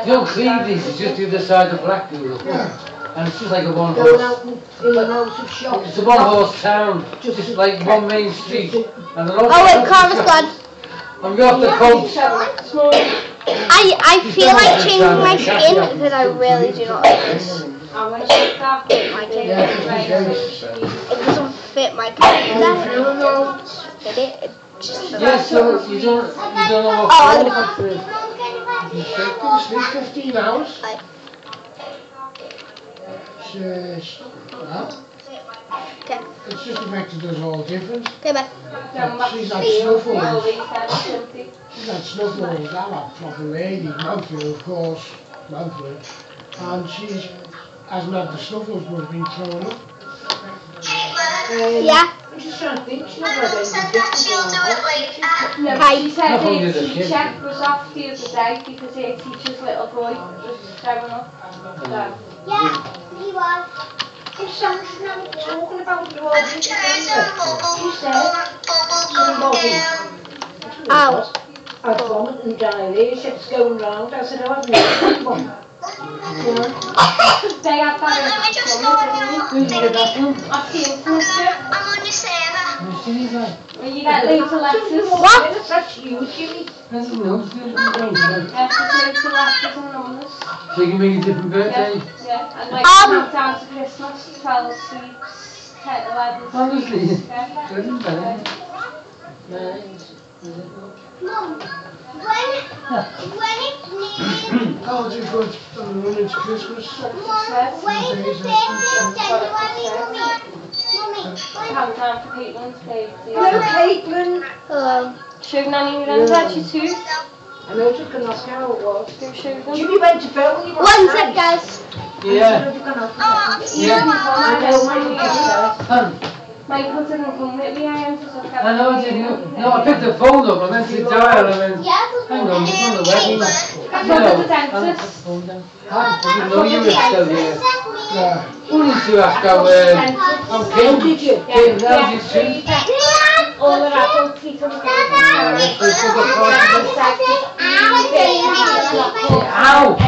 [SPEAKER 16] don't clean these, it's just the other side of black doodle.
[SPEAKER 17] Yeah.
[SPEAKER 16] And it's just like a one
[SPEAKER 17] Going
[SPEAKER 16] horse.
[SPEAKER 17] out in and out of shops.
[SPEAKER 16] It's a one horse town. It's like one main street. And
[SPEAKER 13] Oh wait, Carver's gone.
[SPEAKER 16] I'm going off the coast.
[SPEAKER 13] I feel like changing my skin because I really do not like this.
[SPEAKER 14] I'm going to take that.
[SPEAKER 13] It doesn't fit my character. Fit it.
[SPEAKER 16] Yeah, so you don't know what
[SPEAKER 17] It's 15 hours.
[SPEAKER 13] Okay.
[SPEAKER 17] It's just affected us all different.
[SPEAKER 13] Okay, bye.
[SPEAKER 17] She's had snuffles. She's had snuffles. I'm a proper lady. Manfield, of course. Manfield. And she hasn't had the snuffles but been thrown up.
[SPEAKER 13] Yeah.
[SPEAKER 14] I'm just trying to think. She's not had anything different. She said her teacher was off the other day because her teacher's little boy was throwing up.
[SPEAKER 12] Yeah, he was.
[SPEAKER 14] It's something I'm talking about. You all she said somebody.
[SPEAKER 13] Ow.
[SPEAKER 14] I've vomit and diarrhea. It's going round. I said, oh, I've never one. They have that in the bathroom. I've seen it.
[SPEAKER 12] I'm on your server.
[SPEAKER 14] When you get later letters.
[SPEAKER 13] What?
[SPEAKER 14] That's you, Jimmy.
[SPEAKER 16] That's no.
[SPEAKER 14] Yes, it's later letters and numbers.
[SPEAKER 16] So you can make a different birthday?
[SPEAKER 14] Yeah, and like countdown to Christmas, 12 sweeps, 10, 11
[SPEAKER 16] Honestly,
[SPEAKER 14] sweeps.
[SPEAKER 16] doesn't matter.
[SPEAKER 12] Mum, when it's near,
[SPEAKER 17] How do you go on the run into Christmas?
[SPEAKER 12] Mum, when it's the 30th of January, Mummy,
[SPEAKER 14] Countdown to Caitlin's birthday.
[SPEAKER 12] Hello,
[SPEAKER 14] Caitlin.
[SPEAKER 13] Hello.
[SPEAKER 14] Show Nanny your anniversary too.
[SPEAKER 17] I know, just going to ask how it was.
[SPEAKER 14] Do show them.
[SPEAKER 17] Jimmy went to bed when you were
[SPEAKER 13] One sec, guys.
[SPEAKER 16] Yeah.
[SPEAKER 14] Michael didn't come with me, I am just looking at
[SPEAKER 16] I know, I picked the phone up, I meant to dial, and I went, hang on, it's on the wedding.
[SPEAKER 14] I'm not at the dentist.
[SPEAKER 16] I didn't know you were still here. Who needs to ask how, I'm Kim.
[SPEAKER 17] Did you?
[SPEAKER 16] Kim, how's your suit?
[SPEAKER 14] All the adults eat them.
[SPEAKER 16] Ow!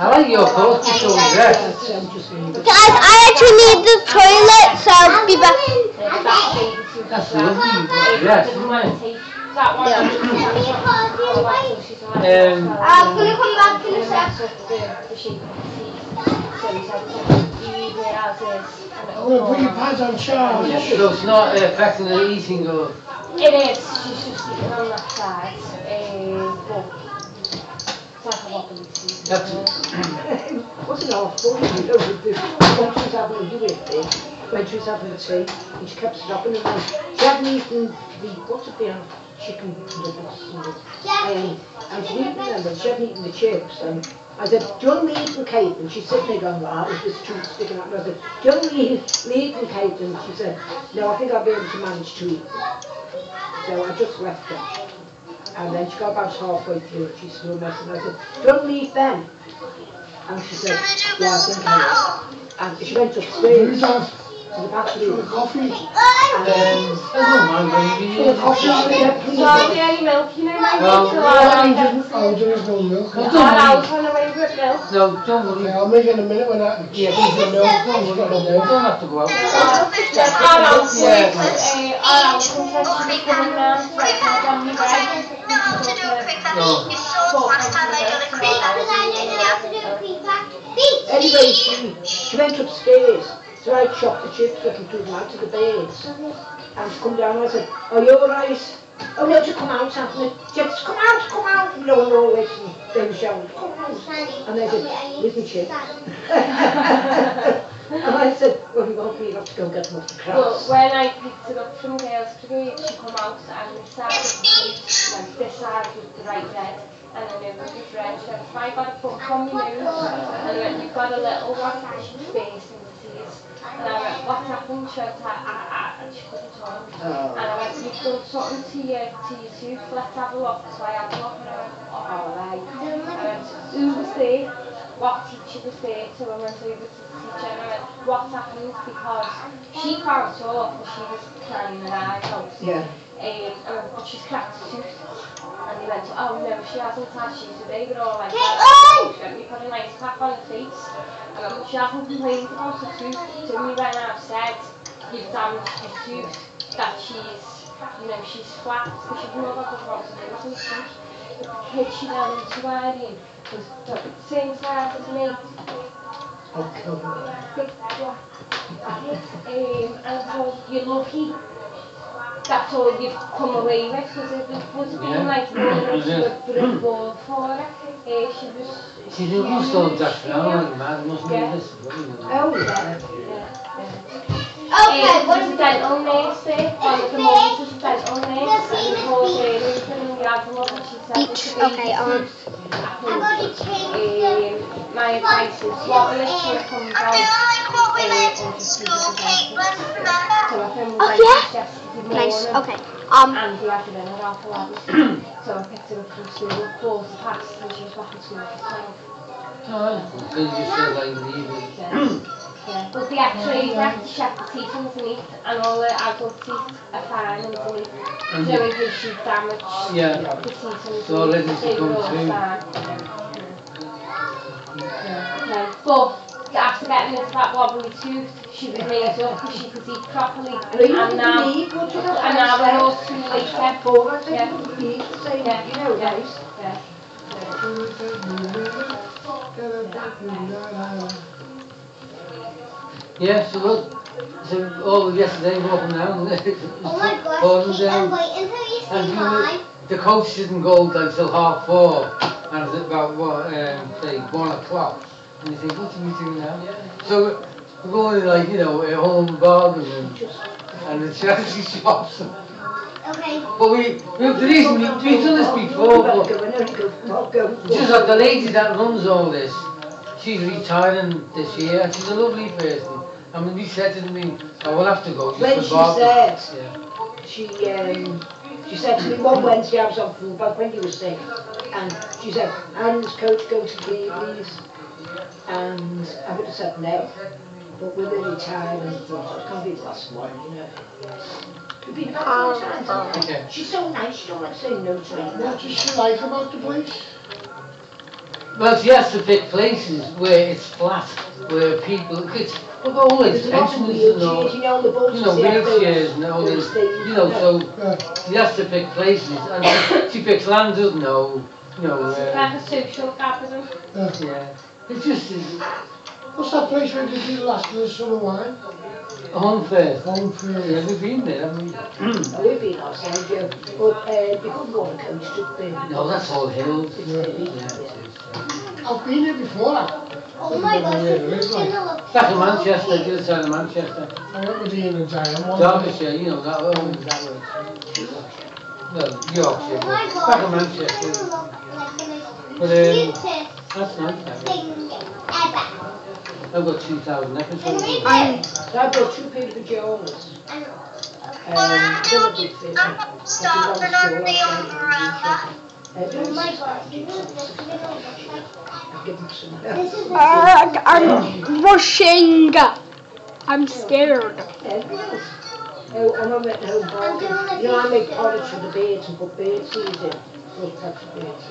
[SPEAKER 16] I like your clothes, you're so dressed.
[SPEAKER 13] Guys, I actually need the toilet, so I'll be back.
[SPEAKER 16] That's lovely, you're dressed, isn't it?
[SPEAKER 13] I'm gonna come back in a sec.
[SPEAKER 17] I'm going to put your pads on charge.
[SPEAKER 16] So it's not affecting the eating or...
[SPEAKER 14] It is, she's just eating on that side. But it's like a wobbly teeth.
[SPEAKER 17] Wasn't our fault, you know, with this. When she was having a birthday, when she was having tea, and she kept stopping and then she hadn't eaten the, what's it there, chicken nuggets and she hadn't eaten them, but she hadn't eaten the chips, and I said, do you want me eating cake? And she's sitting there going, ah, with this tooth sticking out, and I said, do you want me eating cake? And she said, no, I think I'll be able to manage to eat. So I just left her. And then she got about halfway through it, she's still messing. I said, do you want me to eat them? And she said, yeah, I think I will. And she went upstairs to the bathroom. Coffee?
[SPEAKER 16] I don't mind when you need
[SPEAKER 17] coffee.
[SPEAKER 14] Sorry, any milk, you know, my
[SPEAKER 17] Oh, there is no milk.
[SPEAKER 14] milk.
[SPEAKER 16] No, don't worry.
[SPEAKER 17] Okay, I'll make it in a minute when I get the milk.
[SPEAKER 16] You don't have to go out.
[SPEAKER 17] Anyway, she went upstairs, so I chopped the chips up and threw them out to the birds. And she come down and I said, are you alright? Oh no, just come out, Anthony. She said, come out. You know, we're always and they were shouting, come out. And they said, leave me chips. And I said, well, you want me not to go and get them off the grass?
[SPEAKER 14] Well, when I picked it up from Girls Brigade, she come out and this side of the face, like this side was the right red, and then it was red. She said, have I got a book on my nose? And I went, you've got a little one, face in the tears. And I went, what happened? She went, and she couldn't talk. And I went, you've done something to your tooth, let's have a look. So I had a look and I went, alright. I went, who was there? What teacher was there? So I went over to the teacher and I went, what's happened? Because she can't talk and she was crying her eyes out.
[SPEAKER 17] Yeah.
[SPEAKER 14] But she's cracked a tooth. And he went, oh no, she hasn't actually. So they were all like, oh, let me put a nice clap on her face. She hasn't complained about her tooth. So when we went and I've said, you've damaged your tooth, that she's flat, because she's not got the possibilities in the tooth. The kid she went into worrying was the same size as me. And so you're lucky. That's all you've come away with, because it was being like running into a brick wall for her.
[SPEAKER 16] She must have dash around like mad, mustn't this? Oh yeah.
[SPEAKER 14] Okay, what is a dental nurse there? One of the mums was a dental nurse, and the whole day we put in the album and she said
[SPEAKER 13] Okay,
[SPEAKER 14] my advice is swallow it till it comes out.
[SPEAKER 13] Nice, okay.
[SPEAKER 14] And we had to run it off a lot. So I picked her up from school at 12:15 and she was back in school at 12.
[SPEAKER 16] Oh, because you said like leave it.
[SPEAKER 14] Yeah, but the X-rays, they have to check the teeth underneath, and all the adult teeth are fine underneath. So in case she's damaged the teeth underneath,
[SPEAKER 16] so ready to
[SPEAKER 14] they
[SPEAKER 16] come
[SPEAKER 14] were all
[SPEAKER 16] through.
[SPEAKER 14] fine. But after getting into that wobbly tooth, she was made up because she could eat properly. And now we're all too late there.
[SPEAKER 16] Yeah, so look, so all yesterday walking down,
[SPEAKER 12] oh my gosh, I'm waiting till you see mine.
[SPEAKER 16] The coach didn't go like till 4:30, and it's about what, say 1 o'clock. And you think, what are we doing now? So we're going like, you know, home bargain and the charity shops.
[SPEAKER 12] Okay.
[SPEAKER 16] But the reason we've done this before, but just like the lady that runs all this, she's retiring this year. She's a lovely person. I mean, he said to me, I will have to go.
[SPEAKER 17] When she said to me one Wednesday I was on fullback when you were sick, and she said, and this coach go to leave, please? And I would have said no, but with her retiring, I thought, I can't be the last one, you know. You've been about 4 times.
[SPEAKER 16] Okay.
[SPEAKER 17] She's so nice, she don't like saying no to me.
[SPEAKER 15] What does she like about the place?
[SPEAKER 16] Well, she has to pick places where it's flat, where people, we've always pensioners and all, wheelchairs and all this, so she has to pick places, and she picks land, doesn't know,
[SPEAKER 14] like a social capital.
[SPEAKER 16] Yeah, it's just...
[SPEAKER 15] What's that place where they do last of the summer wine?
[SPEAKER 16] Home Fair.
[SPEAKER 15] Home Fair.
[SPEAKER 16] Yeah, we've been there, haven't we?
[SPEAKER 17] We've been outside, yeah, but we couldn't go on a coach to
[SPEAKER 16] No, that's all hills.
[SPEAKER 15] I've been here before.
[SPEAKER 12] Oh my gosh, it's gonna look
[SPEAKER 16] Back in Manchester, the other side of Manchester.
[SPEAKER 15] I went with Ian and Diane.
[SPEAKER 16] Derbyshire, you know, that way. Well, Yorkshire, back in Manchester. But that's nice. I've got 2,000 episodes.
[SPEAKER 17] I've got 2 paper journals.
[SPEAKER 12] I'm starting on the umbrella. Oh my god,
[SPEAKER 13] I'm rushing. I'm scared.
[SPEAKER 17] I'm not at home. You know, I make products for the birds and put bird seeds in. Those types of birds.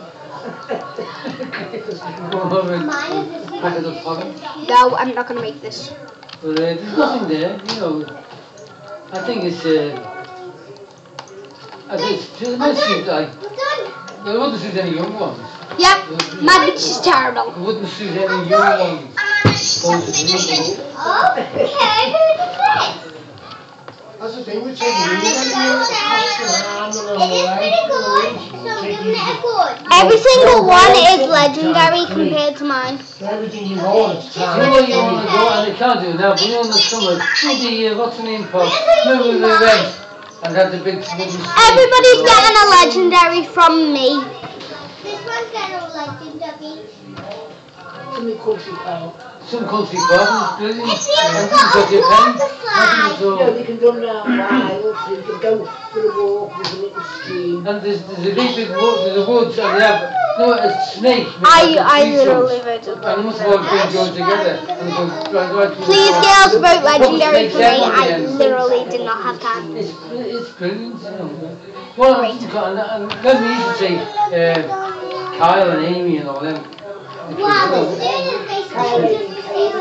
[SPEAKER 13] No, I'm not going to make this.
[SPEAKER 16] But there's nothing there, you know. I think it's like, it wouldn't suit any young ones.
[SPEAKER 13] Yep, my bitch is terrible.
[SPEAKER 16] It wouldn't suit any young ones.
[SPEAKER 15] That's the thing with taking
[SPEAKER 13] every single one is legendary compared to mine.
[SPEAKER 15] Everything you know, it's time.
[SPEAKER 16] You know what you want to go, and they can't do it now, but you know in the summer, what's the name called? Remember the event? And had the big
[SPEAKER 13] everybody's getting a legendary from me.
[SPEAKER 12] This one's getting a legendary.
[SPEAKER 16] Some country club, brilliant.
[SPEAKER 12] It's even got a water slide.
[SPEAKER 17] You know, they can run around wild, they can go for a walk, there's a little stream.
[SPEAKER 16] And there's a big wood, there's a woods, and they have, no, a snake.
[SPEAKER 13] I literally voted
[SPEAKER 16] and they must have all been joined together. And
[SPEAKER 13] please girls vote legendary for me, I literally did not have time.
[SPEAKER 16] It's brilliant, you know. Well, let me even say, Kyle and Amy and all them.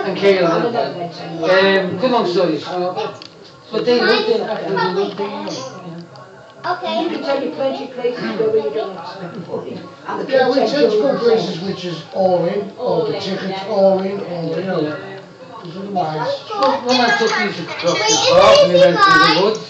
[SPEAKER 16] And Caleb. Good long stories. But they lived in
[SPEAKER 17] Okay. You can tell you plenty of places where you don't have to spend money.
[SPEAKER 18] Yeah, we tend to go places which is all in, all the tickets, all in, all in. Otherwise.
[SPEAKER 16] When I took these across the park and we went through the woods.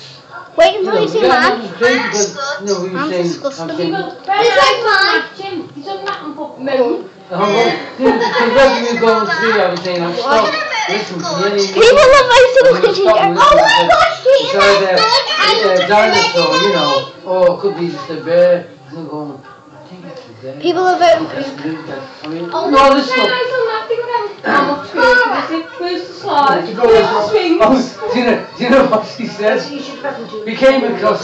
[SPEAKER 13] Wait until you see mine.
[SPEAKER 16] That was great because, you know, we were saying,
[SPEAKER 13] disgusting.
[SPEAKER 16] I'm saying,
[SPEAKER 14] It's like mine. Jim, he's done that and put moon.
[SPEAKER 16] because when we were going through, I was saying, I'm stop, listen,
[SPEAKER 13] People love my solution. Oh my gosh,
[SPEAKER 16] it's a dinosaur, you know, or it could be just a bear. And I'm going, I think it's a bear.
[SPEAKER 13] People are voting.
[SPEAKER 16] I mean, no, listen up.
[SPEAKER 14] Where's the slide?
[SPEAKER 16] Do you know what she said? We came across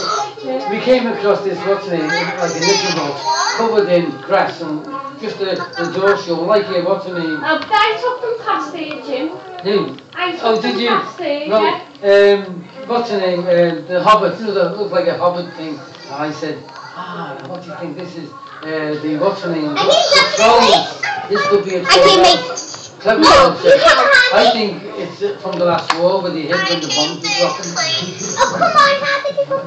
[SPEAKER 16] this, what's the name, like a little boat, covered in grass and just the dorsal, like here, what's the name?
[SPEAKER 14] I took them past there, Jim.
[SPEAKER 16] Who?
[SPEAKER 14] I took them past there, yeah.
[SPEAKER 16] What's the name? The Hobbit, you know, that looked like a Hobbit thing. And I said, what do you think this is? The what's the name? The trolls. This could be a troll. Clever I think it's from the last war where they hit when the bombs were dropping.
[SPEAKER 13] Oh, come on, how did you go?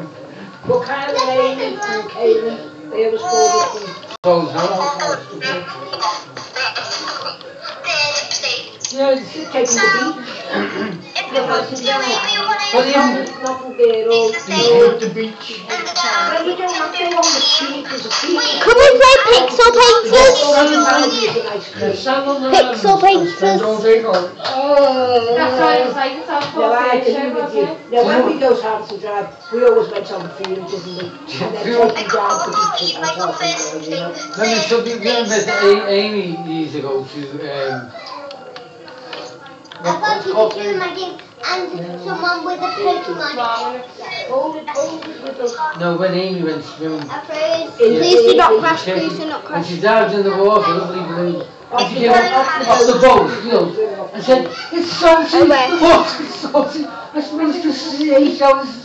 [SPEAKER 17] Well, Kyle and Amy and Caleb, they always called it
[SPEAKER 16] Trolls, huh? Yeah, it's
[SPEAKER 17] taking the beat.
[SPEAKER 16] What do you mean?
[SPEAKER 17] Nothing there, all
[SPEAKER 18] the beach.
[SPEAKER 17] Well, we don't have to go on the street, there's a beach.
[SPEAKER 13] Can we play Pixel Painters? Pixel Painters.
[SPEAKER 14] That's what it's like, it's all
[SPEAKER 17] No, I agree with you. Now, when we go to Hampton Drive, we always went on the field, didn't we? And then take them down to the beach and talk and you know.
[SPEAKER 16] Remember something, remember Amy years ago to,
[SPEAKER 13] I've got to keep doing my game and someone with a Pokemon.
[SPEAKER 16] no, when Amy went swimming.
[SPEAKER 13] Please do not crash, please do not
[SPEAKER 16] When
[SPEAKER 13] crash.
[SPEAKER 16] she dived in the water, lovely blue. And she came off the boat, you know, and said, it's salty, the water's salty. I said, well, it's just 8 hours.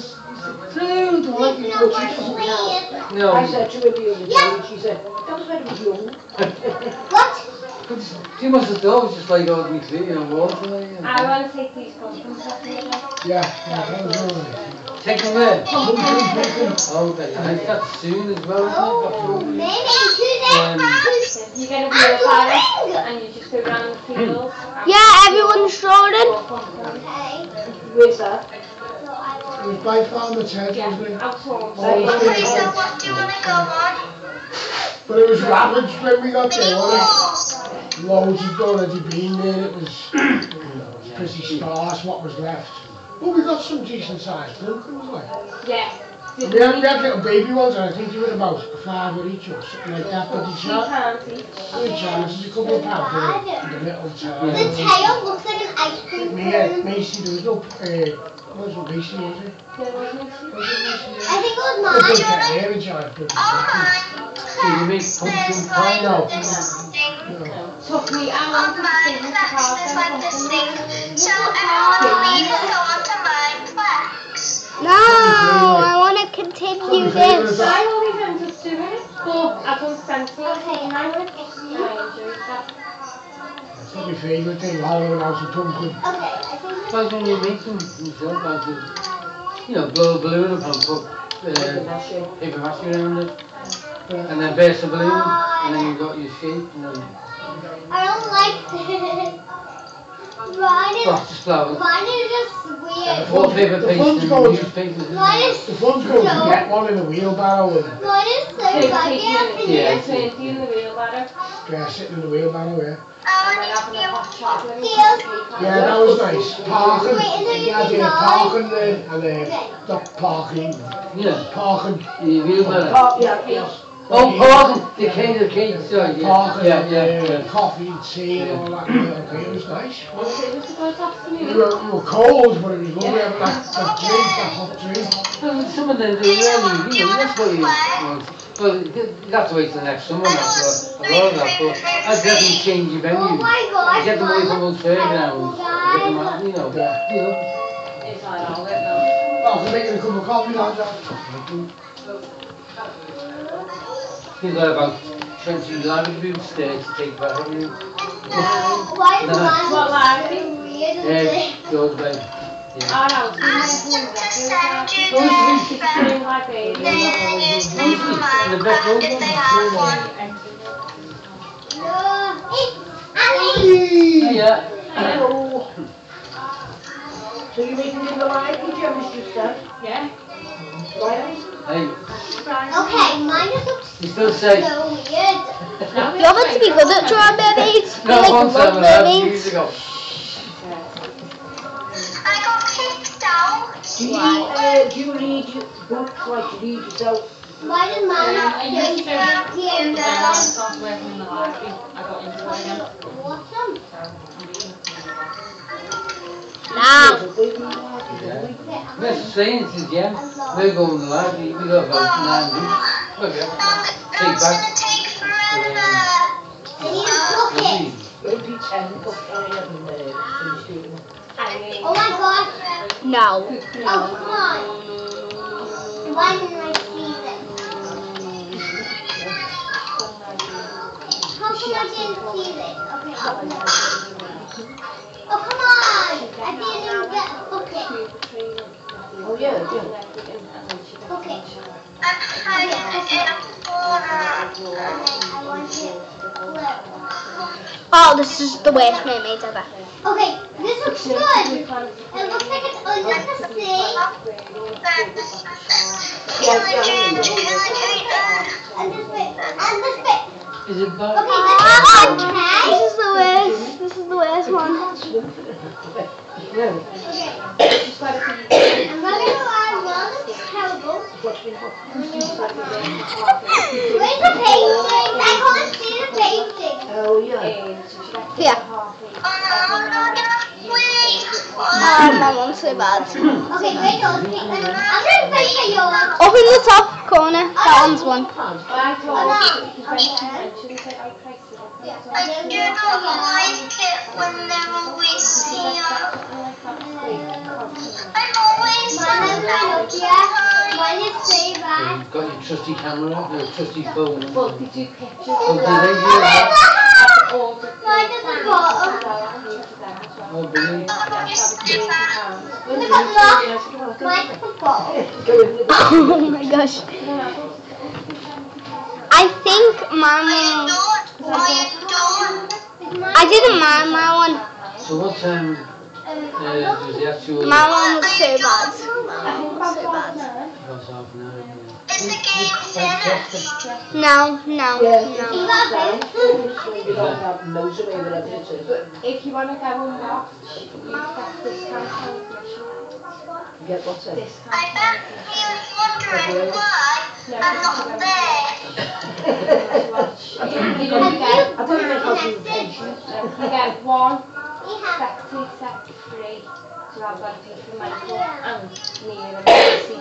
[SPEAKER 16] Dude, what you No.
[SPEAKER 17] I said to her the other day, and she said, that was when I was young.
[SPEAKER 13] What?
[SPEAKER 16] She must have thought it was just like ordinary clean, you know, water.
[SPEAKER 14] I want to take these costumes off the
[SPEAKER 18] Yeah, that was all right.
[SPEAKER 16] Take them there. Oh, okay. And that's soon as well, isn't it?
[SPEAKER 14] You get a wheelbarrow and you just go around the fields.
[SPEAKER 13] Yeah, everyone's strolling.
[SPEAKER 17] Where's that?
[SPEAKER 18] It was by Farmer's Head, wasn't it?
[SPEAKER 14] Out towards.
[SPEAKER 12] What do you want to go on?
[SPEAKER 18] But it was ravaged when we got there, wasn't it? Loads had already been there, it was pretty sparse what was left. But we got some decent sized pumpkins, like.
[SPEAKER 14] Yeah.
[SPEAKER 18] We had little baby ones, and I think they were about $5 each or something like that, but each a couple of pounds in the little tail.
[SPEAKER 13] The tail looks like an ice cream cone.
[SPEAKER 18] Macy, there was no, wasn't Macy, was it?
[SPEAKER 13] I think it was
[SPEAKER 18] Oh,
[SPEAKER 13] mine.
[SPEAKER 18] they're a giant pumpkin.
[SPEAKER 16] Do you make pumpkin pie now?
[SPEAKER 14] Took me hours to sing the cards and something.
[SPEAKER 12] So everyone please go on to mine flex.
[SPEAKER 13] No, I want to continue this.
[SPEAKER 14] I always end up doing it, but I don't sense it. Okay, I enjoyed that.
[SPEAKER 18] That's not my favourite thing, hollowing out a pumpkin.
[SPEAKER 16] But when you make them yourself, like you know, blow a balloon up and put paper mache around it. And then burst a balloon, and then you've got your shape, and then...
[SPEAKER 13] I don't like this. Mine is
[SPEAKER 16] just flowers.
[SPEAKER 13] Mine is just weird.
[SPEAKER 16] Wallpaper paste and newspapers.
[SPEAKER 13] Mine is
[SPEAKER 18] The fun's going to get one in a wheelbarrow and
[SPEAKER 13] Mine is so buggy. I can
[SPEAKER 16] Yeah.
[SPEAKER 14] It's in the wheelbarrow.
[SPEAKER 18] sitting in the wheelbarrow, yeah.
[SPEAKER 14] And then having a hot chocolate.
[SPEAKER 18] Yeah, that was nice. Parking. Yeah, parking there and not parking.
[SPEAKER 16] Yeah.
[SPEAKER 18] Parking.
[SPEAKER 16] The wheelbarrow.
[SPEAKER 17] Yeah.
[SPEAKER 16] Oh, parking! The cake, sorry, yeah.
[SPEAKER 18] Parking.
[SPEAKER 16] Yeah.
[SPEAKER 18] Coffee and tea and all that. Okay, it was nice.
[SPEAKER 14] It was supposed to have to
[SPEAKER 18] We were cold, but it was lovely having that drink, that hot drink.
[SPEAKER 16] Well, some of them, they really, you know, that's what you want. Well, you have to wait till next summer now for a lot of that, but I'd definitely change your venue.
[SPEAKER 13] Oh my gosh.
[SPEAKER 16] Get them away from those fairgrounds. Get them out, you know.
[SPEAKER 14] It's like all that now.
[SPEAKER 18] Oh, I'm making a cup of coffee now, John.
[SPEAKER 16] You've got about 20 library boots there to take back, haven't you?
[SPEAKER 13] Why is mine
[SPEAKER 14] What library?
[SPEAKER 13] weird?
[SPEAKER 16] Yeah, yours, babe. Yeah.
[SPEAKER 14] Oh no, it's in library.
[SPEAKER 16] In the back room? Yeah.
[SPEAKER 17] Hello. So you're making in the library, Jim, sister? Yeah. Right.
[SPEAKER 16] Hey.
[SPEAKER 13] Okay, mine is
[SPEAKER 16] You still safe?
[SPEAKER 13] so weird. You're meant to be good at drawing mermaids.
[SPEAKER 16] No,
[SPEAKER 13] You
[SPEAKER 16] one
[SPEAKER 13] love
[SPEAKER 16] time
[SPEAKER 13] mermaids.
[SPEAKER 16] years ago.
[SPEAKER 12] I got kicked out.
[SPEAKER 17] Do you read your books like you read yourself?
[SPEAKER 13] Why does mine not
[SPEAKER 14] I
[SPEAKER 13] say
[SPEAKER 14] used to,
[SPEAKER 13] here?
[SPEAKER 14] and then I stopped working in the library. I got into it again.
[SPEAKER 13] Awesome.
[SPEAKER 16] Yeah. That's saying to Jem, we're going to the library, we got about 9 weeks. Look at take back.
[SPEAKER 17] It'll be 10 books I haven't finished doing.
[SPEAKER 13] Oh my god. No. Oh, come on. Why didn't I see this? How come I didn't see this? Okay. Oh, come on. I didn't even get a bucket.
[SPEAKER 17] Oh, yeah.
[SPEAKER 13] Okay.
[SPEAKER 12] I'm hiding in a corner.
[SPEAKER 13] I want it blue. Oh, this is the worst mermaids ever. Okay, this looks good. It looks like it's under the sea. And this bit. And this bit.
[SPEAKER 16] Is it bad?
[SPEAKER 13] Okay, this is the worst. This is the worst one. Okay. I'm not gonna lie, well, this is terrible. Where's the painting? I can't see the painting.
[SPEAKER 17] Oh, yeah.
[SPEAKER 13] Here. Oh, my mom's so bad. Okay, wait, I'm going to paint yours. Up in the top corner, that one's one.
[SPEAKER 12] I do not like it whenever we see her. I'm always
[SPEAKER 13] Mine is so bad.
[SPEAKER 16] You've got your trusty camera, your trusty phone.
[SPEAKER 14] But they do pictures.
[SPEAKER 16] Oh, do they do that?
[SPEAKER 13] Mine is the bottom.
[SPEAKER 16] Oh, brilliant.
[SPEAKER 13] Look at that. Mine's the bottom. Oh my gosh. I think my mom... I didn't mind my one.
[SPEAKER 16] So what time does the actual...
[SPEAKER 13] My one was so bad. So bad.
[SPEAKER 16] About half an hour.
[SPEAKER 13] No.
[SPEAKER 14] If you want to go and watch, you've got discount transmission.
[SPEAKER 17] Get what's it?
[SPEAKER 12] I bet he was wondering why I'm not there.
[SPEAKER 14] You get one sexy set free. So I've got to pay for Michael and me and Mercy.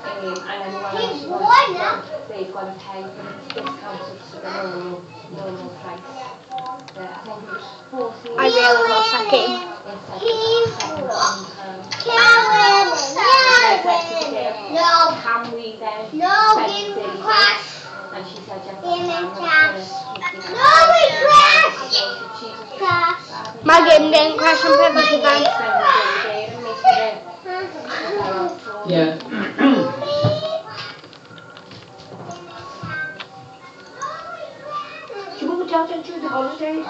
[SPEAKER 14] And anyone else who wants to go, they've got to pay for it. It's discounted to the normal price. I think it was 40.
[SPEAKER 13] I really love that game.
[SPEAKER 14] No. Can we then?
[SPEAKER 13] No, give me crash.
[SPEAKER 14] And she said,
[SPEAKER 13] Give me crash. No, it crashed. My game didn't crash on purpose again.
[SPEAKER 16] Yeah.
[SPEAKER 17] Do you want to tell them through the holidays? I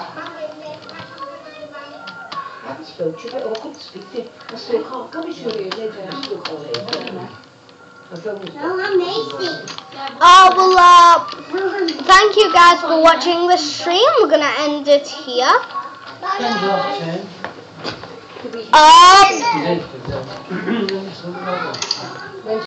[SPEAKER 17] haven't spoken to you, but I couldn't speak to you. I still can't come to you later. I still can't later.
[SPEAKER 13] Oh, well, thank you guys for watching the stream. We're going to end it here.